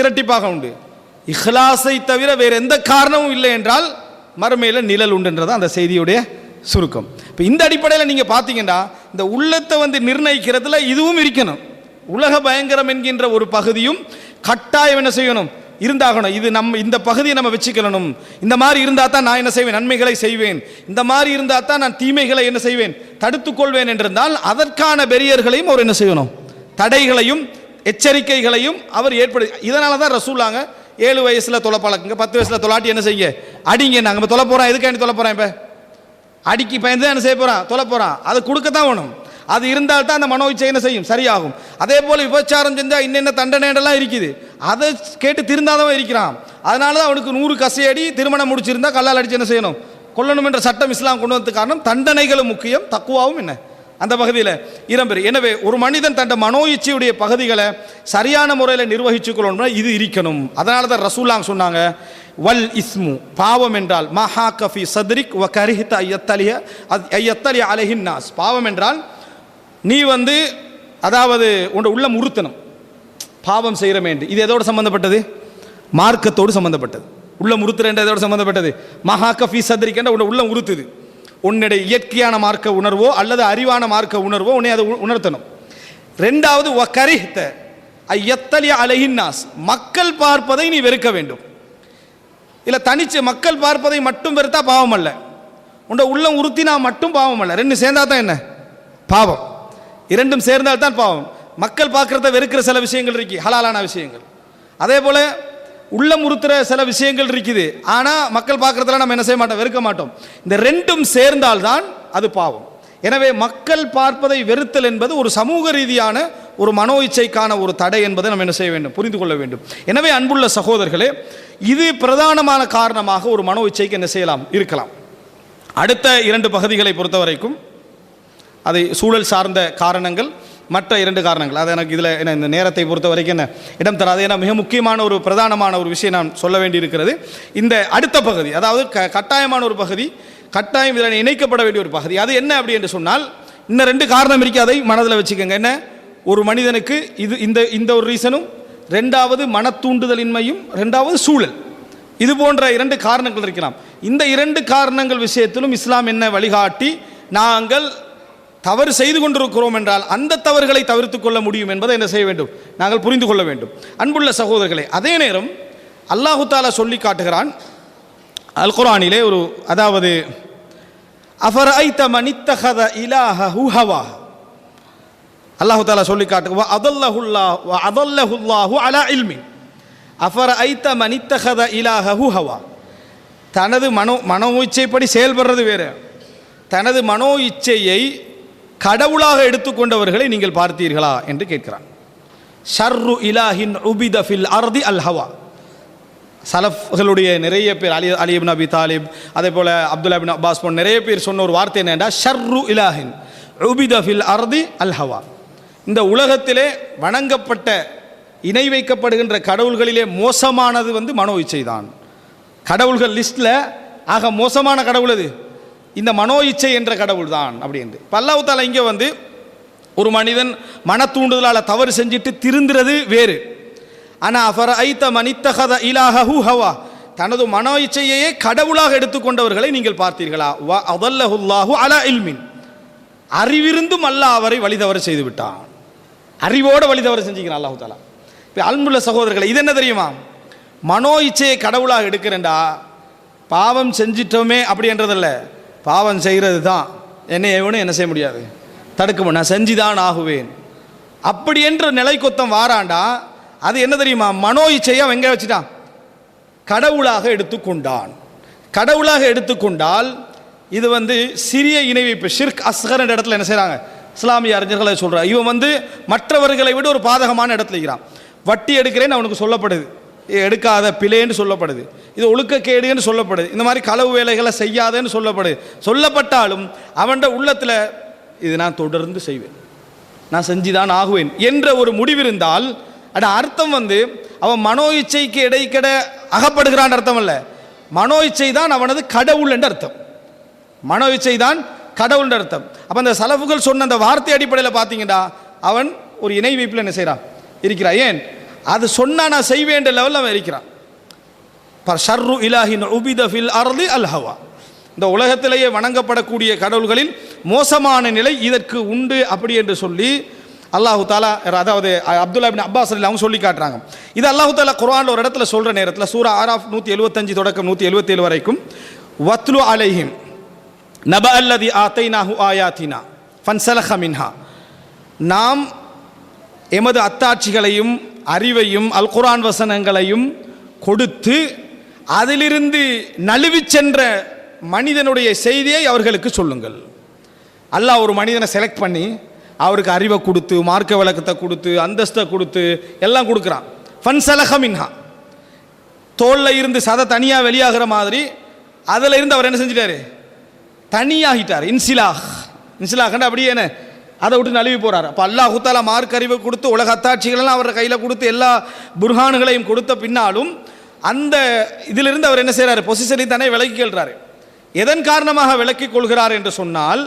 இரட்டிப்பாக உண்டு. இஹ்லாஸை தவிர வேறு எந்த காரணமும் இல்லை என்றால் மறுமையில் நிழல் உண்டுன்றது அந்த செய்தியுடைய சுருக்கம். இப்போ இந்த அடிப்படையில் நீங்கள் பார்த்தீங்கன்னா இந்த உள்ளத்தை நிர்ணயிக்கிறதுல இதுவும் இருக்கணும். உலக பயங்கரம் என்கின்ற ஒரு பகுதியும் கட்டாயம் என்ன செய்யணும்? இருந்தாகணும். இது இந்த பகுதியை நம்ம வச்சுக்கணும். இந்த மாதிரி இருந்தால் தான் நான் என்ன செய்வேன்? நன்மைகளை செய்வேன். இந்த மாதிரி இருந்தால் தான் நான் தீமைகளை என்ன செய்வேன்? தடுத்துக்கொள்வேன் என்றிருந்தால் அதற்கான பெரியர்களையும் அவர் என்ன செய்யணும்? தடைகளையும் எச்சரிக்கைகளையும் அவர் இதனால தான் ரசூலாங்க 7 வயசில் தொலை பழக்குங்க, 10 வயசில் தொலாட்டி என்ன செய்ய அடிங்க. நாங்கள் தொலை போகிறோம். எதுக்காண்டி தொலை போகிறேன்? இப்போ அடிக்கி பயந்து என்ன செய்ய போகிறான்? தொலை போகிறான். அது கொடுக்கத்தான் வேணும். அது இருந்தால் தான் அந்த மனோ இச்சை என்ன செய்யும்? சரியாகும். அதே போல் விபச்சாரம் செஞ்சால் இன்னென்ன தண்டனைலாம் இருக்குது. அதை கேட்டு திருந்தாதவன் இருக்கிறான். அதனால தான் அவனுக்கு 100 கசையடி திருமணம் முடிச்சிருந்தா கல்லால் அடிச்சு என்ன செய்யணும்? கொல்லணும் என்ற சட்டம் இஸ்லாம் கொண்டு வந்தது காரணம் தண்டனைகளும் முக்கியம், தக்குவாவும் என்ன அந்த பகுதியில் இடம்பெறும். எனவே ஒரு மனிதன் தன் மனோ இச்சையுடைய பகுதிகளை சரியான முறையில் நிர்வகிச்சு கொள்ளணும். இது இருக்கணும். அதனால தான் ரசூலாங்க சொன்னாங்க, வல் இஸ்மு பாவம் என்றால் மஹா கஃபி சத்ரிக் வ கரிஹத ஐயத்தலிய அலைஹின் நாஸ். பாவம் என்றால் நீ அதாவது உன்னோட உள்ளம் உறுத்தணும். பாவம் செய்கிறமே என்று இது எதோடு சம்பந்தப்பட்டது? மார்க்கத்தோடு சம்பந்தப்பட்டது. உள்ளம் உறுத்துற என்ற எதோடு சம்பந்தப்பட்டது? மஹா கஃபி சத்ரிக் என்ற உன்னோட உள்ளம் உறுத்துது. உன்னுடைய இயற்கையான மார்க்க உணர்வோ அல்லது அறிவான மார்க்க உணர்வோ உன்னை அதை உணர்த்தணும். ரெண்டாவது வ கரிஹத ஐயத்தலிய அலைஹின் நாஸ், மக்கள் பார்ப்பதை நீ வெறுக்க வேண்டும். இல்லை தனிச்சு மக்கள் பார்ப்பதை மட்டும் வெறுத்தா பாவம் அல்ல. உன்னோட உள்ளம் உறுத்தினா மட்டும் பாவம் அல்ல. ரெண்டு சேர்ந்தா தான் என்ன? பாவம். இரண்டும் சேர்ந்தால் தான் பாவம். மக்கள் பார்க்கறத வெறுக்கிற சில விஷயங்கள் இருக்கு, ஹலாலான விஷயங்கள். அதே போல உள்ளம் உறுத்துற சில விஷயங்கள் இருக்குது. ஆனால் மக்கள் பார்க்கறதுல நம்ம என்ன செய்ய மாட்டோம்? வெறுக்க மாட்டோம். இந்த ரெண்டும் சேர்ந்தால்தான் அது பாவம். எனவே மக்கள் பார்ப்பதை வெறுத்தல் என்பது ஒரு சமூக ரீதியான ஒரு மனோ இச்சைக்கான ஒரு தடை என்பதை நம்ம என்ன செய்ய வேண்டும்? புரிந்து கொள்ள வேண்டும். எனவே அன்புள்ள சகோதரர்களே, இது பிரதானமான காரணமாக ஒரு மனோ இச்சைக்கு என்ன செய்யலாம்? இருக்கலாம். அடுத்த 2 பகுதிகளை பொறுத்த வரைக்கும் அதை சூழல் சார்ந்த காரணங்கள், மற்ற 2 காரணங்கள். அது எனக்கு இதில் என்ன இந்த நேரத்தை பொறுத்த வரைக்கும் என்ன இடம் தராது. ஏன்னா மிக முக்கியமான ஒரு பிரதானமான ஒரு விஷயம் நான் சொல்ல வேண்டியிருக்கிறது. இந்த அடுத்த பகுதி, அதாவது கட்டாயமான ஒரு பகுதி, கட்டாயம் இதில் இணைக்கப்பட வேண்டிய ஒரு பகுதி. அது என்ன அப்படி என்று சொன்னால் இன்னும் 2 காரணம் இருக்கு. அதை மனதில் வச்சுக்கோங்க. என்ன? ஒரு மனிதனுக்கு இது இந்த ஒரு ரீசனும், ரெண்டாவது மன தூண்டுதலின்மையும், ரெண்டாவது சூழல். இது போன்ற 2 காரணங்கள் இருக்கலாம். இந்த 2 காரணங்கள் விஷயத்திலும் இஸ்லாம் என்ன வழிகாட்டி நாங்கள் தவறு செய்து கொண்டிருக்கிறோம் என்றால் அந்த தவறுகளை தவிர்த்து கொள்ள முடியும் என்பதை என்ன செய்ய வேண்டும்? நாங்கள் புரிந்து கொள்ள வேண்டும். அன்புள்ள சகோதரர்களே, அதே நேரம் அல்லாஹு தாலா சொல்லி காட்டுகிறான் அல் குர்ஆனிலே ஒரு, அதாவது அஃபரைத மன் இத்தஹத இலாஹஹு ஹவா. அல்லாஹு தாலா சொல்லி காட்டு வ அதல்லஹுல்லாஹு அலா இல்மி. அஃபரைத மன் இத்தஹத இலாஹஹு ஹவா. தனது மனோ இச்சைப்படி செயல்படுறது வேறு, தனது மனோ இச்சையை கடவுளாக எடுத்துக்கொண்டவர்களை நீங்கள் பார்த்தீர்களா என்று கேட்கிறான். ஷர்ரு இலாஹின் உபித ஃபில் அர்தி அல் ஹவா. சலஃப்களுடைய நிறைய பேர், அலி இப்னு அபி தாலிப், அதே போல் அப்துல்லா இப்னு அப்பாஸ் போன்ற நிறைய பேர் சொன்ன ஒரு வார்த்தை என்னென்னா ஷர்ரு இலாஹின் உபித ஃபில் அர்தி அல் ஹவா. இந்த உலகத்திலே வணங்கப்பட்ட இணை வைக்கப்படுகின்ற கடவுள்களிலே மோசமானது மனோ இச்சை தான். கடவுள்கள் லிஸ்ட்டில் ஆக மோசமான கடவுள் அது இந்த மனோ இச்சை என்ற கடவுள் தான் அப்படி என்று. இப்போ அல்லாஹ் தஆலா இங்கே ஒரு மனிதன் மன தூண்டுதலால் தவறு செஞ்சுட்டு திருந்துறது வேறு. ஆனால் அஃபரைத மன் இத்தஹத இலாஹஹு ஹவா, தனது மனோ இச்சையையே கடவுளாக எடுத்துக்கொண்டவர்களை நீங்கள் பார்த்தீர்களா? வ அதல்லஹுல்லாஹு அலா இல்மின். அறிவிருந்தும் அல்லாஹ் அவரை வழிதவறு செய்து விட்டான். அறிவோடு வழிதவறு செஞ்சுக்கிறான் அல்லாஹ் தஆலா. இப்போ அன்புள்ள சகோதரர்களை, இது என்ன தெரியுமா? மனோ இச்சையை கடவுளாக எடுக்கிறேன்டா, பாவம் செஞ்சிட்டோமே அப்படின்றதில்ல, பாவம் செய்கிறது தான், என்னை எவனும் என்ன செய்ய முடியாது, தடுக்க முடியும், நான் செஞ்சுதான் ஆகுவேன் அப்படி என்ற நிலை கொத்தம் வாராண்டா. அது என்ன தெரியுமா? மனோ இச்சையை அவன் எங்கே வச்சுட்டான்? கடவுளாக எடுத்துக்கொண்டான். கடவுளாக எடுத்துக்கொண்டால் இது சிறிய இணை வைப்பு, ஷிர்க் அஸ்கர் என்ற இடத்துல என்ன செய்கிறாங்க இஸ்லாமிய அறிஞர்களை சொல்கிறார். இவன் மற்றவர்களை விட ஒரு பாதகமான இடத்துல இருக்கிறான். வட்டி எடுக்கிறேன்னு அவனுக்கு சொல்லப்படுது, எடுக்காத பிழைன்னு சொல்லப்படுது, இது ஒழுக்கக்கேடுன்னு சொல்லப்படுது, இந்த மாதிரி களவு வேலைகளை செய்யாதன்னு சொல்லப்படுது. சொல்லப்பட்டாலும் அவன் உள்ளத்தில் இது நான் தொடர்ந்து செய்வேன், நான் செஞ்சுதான் ஆகுவேன் என்ற ஒரு முடிவு இருந்தால் அது அர்த்தம் அவன் மனோ இச்சைக்கு இடைக்கட அகப்படுகிறான் அர்த்தம் அல்ல. மனோ இச்சை தான் அவனது கடவுள் என்று அர்த்தம். மனோ இச்சை தான் கடவுள் அர்த்தம். அப்போ அந்த சலஃபுகள் சொன்ன அந்த வார்த்தை அடிப்படையில் பார்த்தீங்கன்னா அவன் ஒரு இணை வைப்பில் என்ன செய்கிறான் இருக்கிறான். ஏன் அது சொன்னா நான் செய்வேன் என்ற லெவலில் அவன் இருக்கிறான். ஷர்ரு இலாஹின் உபித ஃபில் அர்தி அல் ஹவா, இந்த உலகத்திலேயே வணங்கப்படக்கூடிய கடவுள்களில் மோசமான நிலை இதற்கு உண்டு அப்படி என்று சொல்லி அல்லாஹு தாலா, அதாவது அப்துல்லா இப்னு அப்பாஸ் அவங்க சொல்லி காட்டுறாங்க. இது அல்லாஹு தாலா குர்ஆன்ல ஒரு இடத்துல சொல்ற நேரத்தில் சூரா ஆராஃப் 175 தொடக்கம் 177 வரைக்கும் வத்லு அலைஹிம் நபா அல்லதி ஆத்தைனாஹு ஆயாத்தினா ஃபன்ஸலஹ மின்ஹா, நாம் எமது அத்தாட்சிகளையும் அறிவையும் அல் குர்ஆன் வசனங்களையும் கொடுத்து அதிலிருந்து நழுவி சென்ற மனிதனுடைய செய்தியை அவர்களுக்கு சொல்லுங்கள். அல்லாஹ் ஒரு மனிதனை செலக்ட் பண்ணி அவருக்கு அறிவை கொடுத்து மார்க்க விளக்கத்தை கொடுத்து அந்தஸ்தை கொடுத்து எல்லாம் கொடுக்குறான். ஃபன்ஸலஹ மின்ஹா, தோல்ல இருந்து சதை தனியாக வெளியாகிற மாதிரி அதில் இருந்து அவர் என்ன செஞ்சிட்டாரு, தனியாகிட்டார். இன்சிலாஹ் அப்படியே என்ன அதை விட்டு நழுவி போறார். அப்போ அல்லாஹு தஆலா மார்க்க அறிவை கொடுத்து உலக அத்தாட்சிகளெல்லாம் அவர் கையில் கொடுத்து எல்லா புர்ஹான்களையும் கொடுத்த பின்னாலும் அந்த இதிலிருந்து அவர் என்ன செய்கிறார், பொசிஷனை தானே விலக்கி கொள்கிறார். எதன் காரணமாக விலக்கிக் கொள்கிறார் என்று சொன்னால்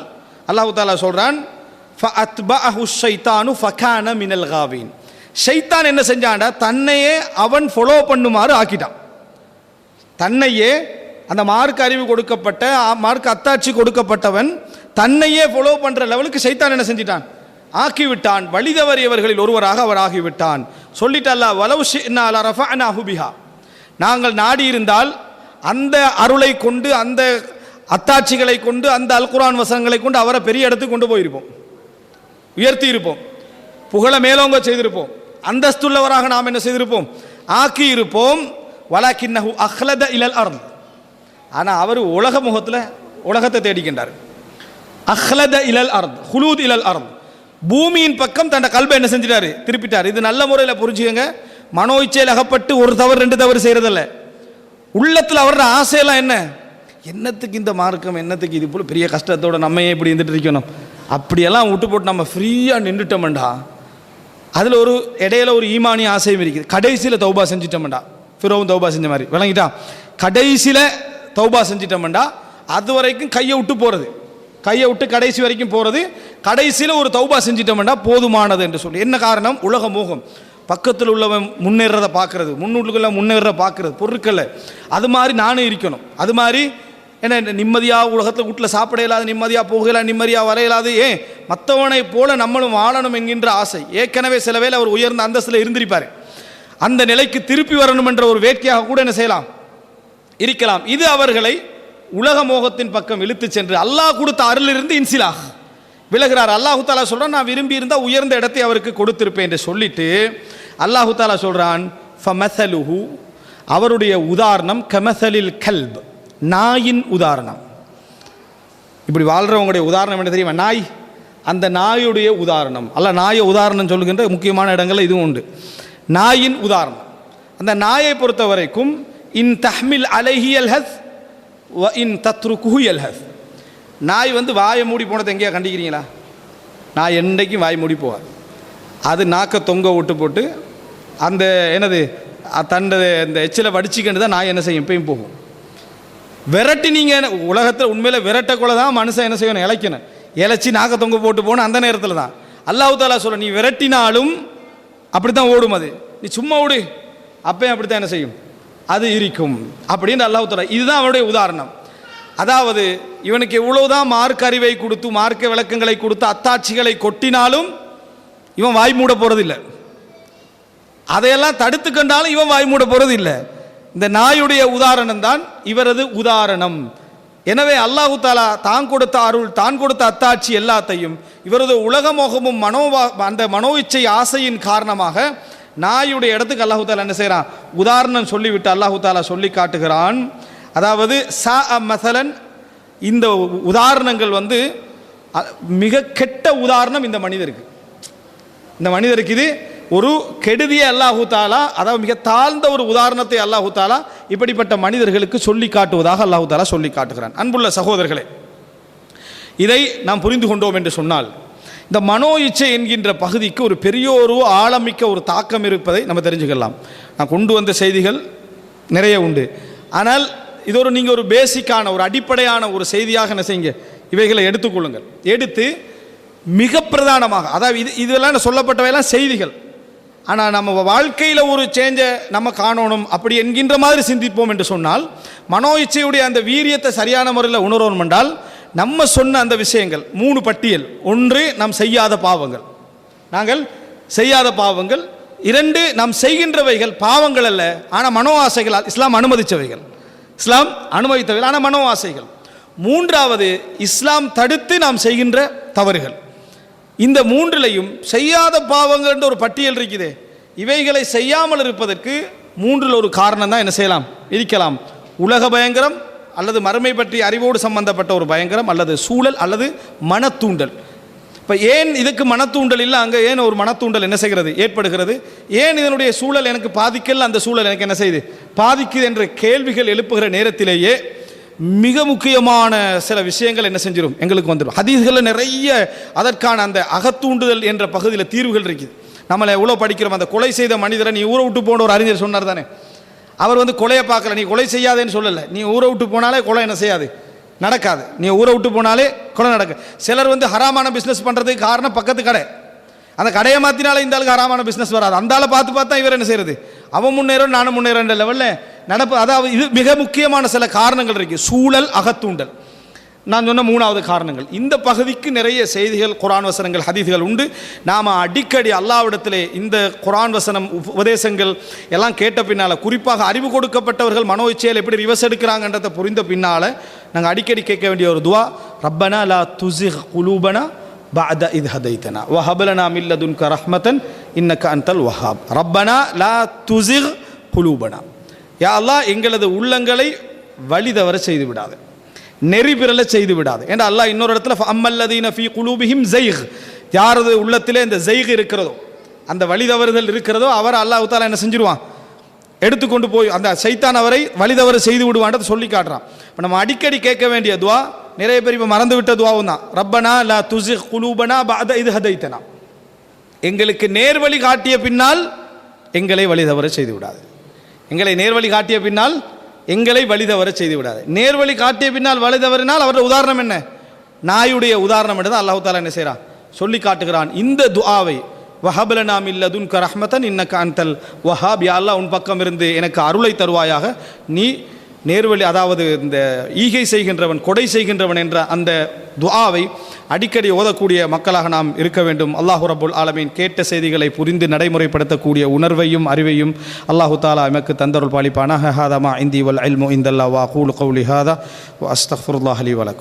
அல்லாஹு தஆலா சொல்றான், ஃபஅத்பஅஹு ஷைத்தானு ஃபகான மினல் காவின், ஷைத்தான் என்ன செஞ்சான்டா தன்னையே அவன் ஃபாலோ பண்ணுமாறு ஆக்கிட்டான். தன்னையே அந்த மார்க் அறிவு கொடுக்கப்பட்ட மார்க் அத்தாட்சி கொடுக்கப்பட்டவன் தன்னையே ஃபாலோ பண்ற லெவலுக்கு ஷைத்தான் என்ன செஞ்சிட்டான், ஆக்கிவிட்டான். வழி தவறியவர்களில் ஒருவராக அவர் ஆகிவிட்டான். சொல்லிட்டு அல்லாஹ் வலவ் ஷி'னா லரஃபஅனாஹு பிஹா, நாங்கள் நாடி இருந்தால் அந்த அருளை கொண்டு அந்த அத்தாட்சிகளை கொண்டு அந்த அல் குர்ஆன் வசனங்களை கொண்டு அவரை பெரிய இடத்துக்கு கொண்டு போயிருப்போம், உயர்த்தி இருப்போம், புகழ மேலோங்க செய்திருப்போம், அந்தஸ்துள்ளவராக நாம் என்ன செய்திருப்போம், ஆக்கி இருப்போம். வலக்கின்னஹு அஹ்லத இலல் அர்த், ஆனால் அவர் உலக முகத்தில் உலகத்தை தேடிக்கின்றார். அஹ்லத இலல் அர்த் ஹுலூத் இலல் அர்த், பூமியின் பக்கம் தன் கல்பை என்ன செஞ்சிட்டாரு, திருப்பிட்டார். இது நல்ல முறையில் புரிஞ்சுக்கங்க. மனோ இச்சையில் அகப்பட்டு ஒரு தவறு ரெண்டு தவறு செய்யறதில்ல. உள்ளத்தில் அவரோட ஆசையெல்லாம் என்ன, என்னத்துக்கு இந்த மார்க்கம், என்னத்துக்கு இது போல பெரிய கஷ்டத்தோட நம்ம ஏன் இப்படி இருந்துட்டு இருக்கணும், அப்படியெல்லாம் விட்டு போட்டு நம்ம ஃப்ரீயாக நின்றுட்டோம்டா. அதில் ஒரு இடையில ஒரு ஈமானிய ஆசையும் இருக்குது. கடைசியில் தௌபா செஞ்சிட்டோம்டா, ஃபிரௌன் தௌபா செஞ்ச மாதிரி விளங்கிட்டா. கடைசியில் தௌபா செஞ்சிட்டோம்டா அது வரைக்கும் கையை விட்டு போகிறது, கையை விட்டு கடைசி வரைக்கும் போகிறது. கடைசியில் ஒரு தௌபா செஞ்சிட்டோம்டா போதுமானது என்று சொல்லி. என்ன காரணம், உலக மோகம், பக்கத்தில் உள்ளவன் முன்னேறதை பார்க்கறது, முன்னூற்றுக்குள்ள முன்னேற பார்க்கறது, பொருட்களை அது மாதிரி நானும் இருக்கணும். அது மாதிரி என்ன நிம்மதியாக உலகத்தில் வீட்டில் சாப்பிட இயலாது, நிம்மதியாக போகலாம், நிம்மதியாக வரையலாது, ஏன் மற்றவனை போல நம்மளும் வாழணும் என்கின்ற ஆசை. ஏற்கனவே சில வேளை அவர் உயர்ந்த அந்தஸ்தில் இருந்திருப்பார், அந்த நிலைக்கு திருப்பி வரணும் என்ற ஒரு வேட்கையாக கூட என்ன செய்யலாம், இருக்கலாம். இது அவர்களை உலக மோகத்தின் பக்கம் இழுத்து சென்று அல்லாஹ் கொடுத்த அருளிலிருந்து இன்சிலாஹ் விலகிறார். அல்லாஹு தாலா சொல்றான், நான் விரும்பி இருந்தால் உயர்ந்த இடத்தை அவருக்கு கொடுத்திருப்பேன் என்று சொல்லிட்டு அல்லாஹு தாலா சொல்றான், ஃபமஸலுஹு, அவருடைய உதாரணம் கமஸலில் கல்ப், நாயின் உதாரணம். இப்படி வாழ்றவங்களுடைய உதாரணம் என்ன தெரியுமா, நாய். அந்த நாயுடைய உதாரணம் அல்ல, நாயை உதாரணம் சொல்லுகின்ற முக்கியமான இடங்கள் இதுவும் உண்டு. நாயின் உதாரணம், அந்த நாயை பொறுத்த வரைக்கும் இன் தஹ்மில் அலைஹி யல்ஹஸ் வ இன் தத்ருகுஹு யல்ஹஸ். நாய் வாயை மூடி போனதை எங்கேயா கண்டிக்கிறீங்களா? நாய் என்றைக்கும் வாய் மூடி போவார். அது நாக்கை தொங்க விட்டு போட்டு அந்த என்னது தண்டை இந்த எச்சிலை வடிச்சிக்கிட்டு தான் நாய் என்ன செய்யும், எப்பயும் போகும். விரட்டி நீங்கள் உலகத்தில் உண்மையில் விரட்டக்குள்ள தான் மனுஷன் என்ன செய்யணும், இழைக்கணும். இழைச்சி நாக்கை தொங்க போட்டு போகணும். அந்த நேரத்தில் தான் அல்லாஹ் தாலா சொல்ல, நீ விரட்டினாலும் அப்படி தான் ஓடும், அது நீ சும்மா ஓடு அப்பயும் அப்படி தான் என்ன செய்யும், அது இருக்கும் அப்படின்னு அல்லாஹ் தாலா. இதுதான் அவருடைய உதாரணம். அதாவது இவனுக்கு எவ்வளவுதான் மார்க்க அறிவை கொடுத்து மார்க்க விளக்கங்களை கொடுத்து அத்தாட்சிகளை கொட்டினாலும் இவன் வாய் மூட போறது இல்லை. அதையெல்லாம் தடுத்து கண்டாலும் இவன் வாய் மூட போறது இல்லை. இந்த நாயுடைய உதாரணம் தான் இவரது உதாரணம். எனவே அல்லாஹு தாலா தான் கொடுத்த அருள், தான் கொடுத்த அத்தாட்சி எல்லாத்தையும் இவரது உலக மோகமும் அந்த மனோ இச்சை ஆசையின் காரணமாக நாயுடைய இடத்துக்கு அல்லாஹு தாலா என்ன செய்யறான், உதாரணம் சொல்லிவிட்டு அல்லாஹு தாலா சொல்லி காட்டுகிறான். அதாவது மசலன், இந்த உதாரணங்கள் மிக கெட்ட உதாரணம் இந்த மனிதருக்கு. இந்த மனிதருக்கு இது ஒரு கெடுதியை அல்லாஹு தாலா, அதாவது மிக தாழ்ந்த ஒரு உதாரணத்தை அல்லாஹு தாலா இப்படிப்பட்ட மனிதர்களுக்கு சொல்லி காட்டுவதாக அல்லாஹு தாலா சொல்லி காட்டுகிறான். அன்புள்ள சகோதரர்களே, இதை நாம் புரிந்து கொண்டோம் என்று சொன்னால் இந்த மனோ இச்சை என்கின்ற பகுதிக்கு ஒரு பெரிய ஒரு ஆழமிக்க ஒரு தாக்கம் இருப்பதை நம்ம தெரிஞ்சுக்கலாம். நான் கொண்டு வந்த செய்திகள் நிறைய உண்டு, ஆனால் இது ஒரு நீங்கள் ஒரு பேசிக்கான ஒரு அடிப்படையான ஒரு செய்தியாக என்ன செய்யுங்க, இவைகளை எடுத்துக்கொள்ளுங்கள். எடுத்து மிக பிரதானமாக, அதாவது இதெல்லாம் சொல்லப்பட்டவையெல்லாம் செய்திகள், ஆனால் நம்ம வாழ்க்கையில் ஒரு சேஞ்சை நம்ம காணணும் அப்படி என்கின்ற மாதிரி சிந்திப்போம் என்று சொன்னால் மனோ இச்சையுடைய அந்த வீரியத்தை சரியான முறையில் உணரணும் என்றால் நம்ம சொன்ன அந்த விஷயங்கள் 3 பட்டியல். 1 நாம் செய்யாத பாவங்கள், நாங்கள் செய்யாத பாவங்கள். 2 நாம் செய்கின்றவைகள் பாவங்கள் அல்ல, ஆனால் மனோ ஆசைகள், இஸ்லாம் அனுமதித்தவைகள், இஸ்லாம் அனுமதித்தவைகள் ஆனால் மனோ ஆசைகள். 3வது இஸ்லாம் தடுத்து நாம் செய்கின்ற தவறுகள். இந்த 3லையும் செய்யாத பாவங்கள் என்ற ஒரு பட்டியல் இருக்குது. இவைகளை செய்யாமல் இருப்பதற்கு 3ல் ஒரு காரணம் தான் என்ன செய்யலாம் இருக்கலாம். உலக பயங்கரம், அல்லது மறுமை பற்றி அறிவோடு சம்பந்தப்பட்ட ஒரு பயங்கரம், அல்லது சூழல், அல்லது மனத்தூண்டல். இப்போ ஏன் இதுக்கு மனத்தூண்டல் இல்லை, அங்கே ஏன் ஒரு மனத்தூண்டல் என்ன செய்கிறது ஏற்படுகிறது, ஏன் இதனுடைய சூழல் எனக்கு பாதிக்கல, அந்த சூழல் எனக்கு என்ன செய்யுது பாதிக்குது என்ற கேள்விகள் எழுப்புகிற நேரத்திலேயே மிக முக்கியமான சில விஷயங்கள் என்ன செஞ்சிடும் எங்களுக்கு வந்துடும். ஹதீஸ்களில் நிறைய அதற்கான அந்த அகத்தூண்டுதல் என்ற பகுதியில் தீர்வுகள் இருக்குது. நம்மளை எவ்வளோ படிக்கிறோம், அந்த கொலை செய்த மனிதரை நீ ஊரை விட்டு போன ஒரு அறிஞர் சொன்னார் தானே, அவர் கொலையை பார்க்கல, நீ கொலை செய்யாதேன்னு சொல்லலை, நீ ஊரை விட்டு போனாலே கொலை என்ன செய்யாது நடக்காது, நீ ஊரை விட்டு போனாலே கொலை நடக்க. சிலர் ஹராமான பிஸ்னஸ் பண்ணுறதுக்கு காரணம் பக்கத்து கடை, அந்த கடையை மாற்றினாலே இந்த ஆளுக்கு ஹராமான பிஸ்னஸ் வராது, அந்த ஆளை பார்த்து பார்த்தா இவர் என்ன செய்யறது, அவன் முன்னேறும் நானும் முன்னேறன்ற லெவலில் நடப்பு. அதாவது இது மிக முக்கியமான சில காரணங்கள் இருக்கு. சூழல், அகத்தூண்டல், நான் சொன்ன 3வது காரணங்கள். இந்த பகுதிக்கு நிறைய செய்திகள், குர்ஆன் வசனங்கள், ஹதீஸ்கள் உண்டு. நாம் அடிக்கடி அல்லாஹ்விடத்திலே இந்த குர்ஆன் வசனம் உபதேசங்கள் எல்லாம் கேட்ட பின்னால், குறிப்பாக அறிவு கொடுக்கப்பட்டவர்கள் மனோ இச்சையில் எப்படி ரிவர்ஸ் எடுக்கிறாங்கன்றதை புரிந்த பின்னால் நாங்கள் அடிக்கடி கேட்க வேண்டிய ஒரு துவா, ரப்பனா லா துஸிக் குலூபனா பஅத இத் ஹதைதனா வ ஹப் லனா மின் லதுன்க ரஹ்மத்தன் இன்னக அன்தல் வஹ்ஹாப். ரப்பனா லா துஸிக் குலூபனா, யா அல்லாஹ் எங்களது உள்ளங்களை வழி தவற செய்து விடாது, நெறி பிறல செய்து விடாது. ஏன்னா அல்லாஹ் இன்னொரு இடத்துல அம்மல்லதீன ஃபீ குலூபிஹிம் ஸைக், யாரது உள்ளத்திலே இந்த ஸைக் இருக்கிறதோ, அந்த வழி தவறுதல் இருக்கிறதோ, அவர் அல்லாஹ் தஆலா என்ன செஞ்சிருவான், எடுத்துக்கொண்டு போய் அந்த சைத்தான் அவரை வழி தவறு செய்து விடுவான்றதை சொல்லி காட்டுறான். இப்போ நம்ம அடிக்கடி கேட்க வேண்டிய துவா, நிறைய பேர் இப்போ மறந்து விட்ட துவாவும் தான், ரப்பனா லா துஸிக் குலூபனா பஅத இத் ஹதைதனா, எங்களுக்கு நேர்வழி காட்டிய பின்னால் எங்களை வழி தவற செய்து விடாது, எங்களை நேர்வழி காட்டிய பின்னால் எங்களை வழி தவற செய்து விடாது. நேர்வழி காட்டிய பின்னால் வழி தவறினால் அவருடைய உதாரணம் என்ன, நாயுடைய உதாரணம் என்று தான் அல்லாஹ் தஆலா என்ன செய்கிறான் சொல்லி காட்டுகிறான். இந்த துஆவை வஹப் லனா மின் லதுன்க ரஹ்மத்தன் இன்னக அன்தல் வஹாப், யா அல்லாஹ் உன் பக்கம் இருந்து எனக்கு அருளை தருவாயாக, நீ நேர்வழி, அதாவது இந்த ஈகை செய்கின்றவன், கொடை செய்கின்றவன் என்ற அந்த துஆவை அடிக்கடி ஓதக்கூடிய மக்களாக நாம் இருக்க வேண்டும். அல்லாஹு ரப்புல் ஆலமீன் கேட்ட செய்திகளை புரிந்து நடைமுறைப்படுத்தக்கூடிய உணர்வையும் அறிவையும் அல்லாஹு தஆலா எமக்கு தந்தருள் பாலிப்பானாக. ஹாதா மா இந்தி வல் இல்மு இந்தல்லாஹ் வ அகூலு கௌலி ஹாதா வ அஸ்தக்ஃபிருல்லாஹ் லி வ லக்கும்.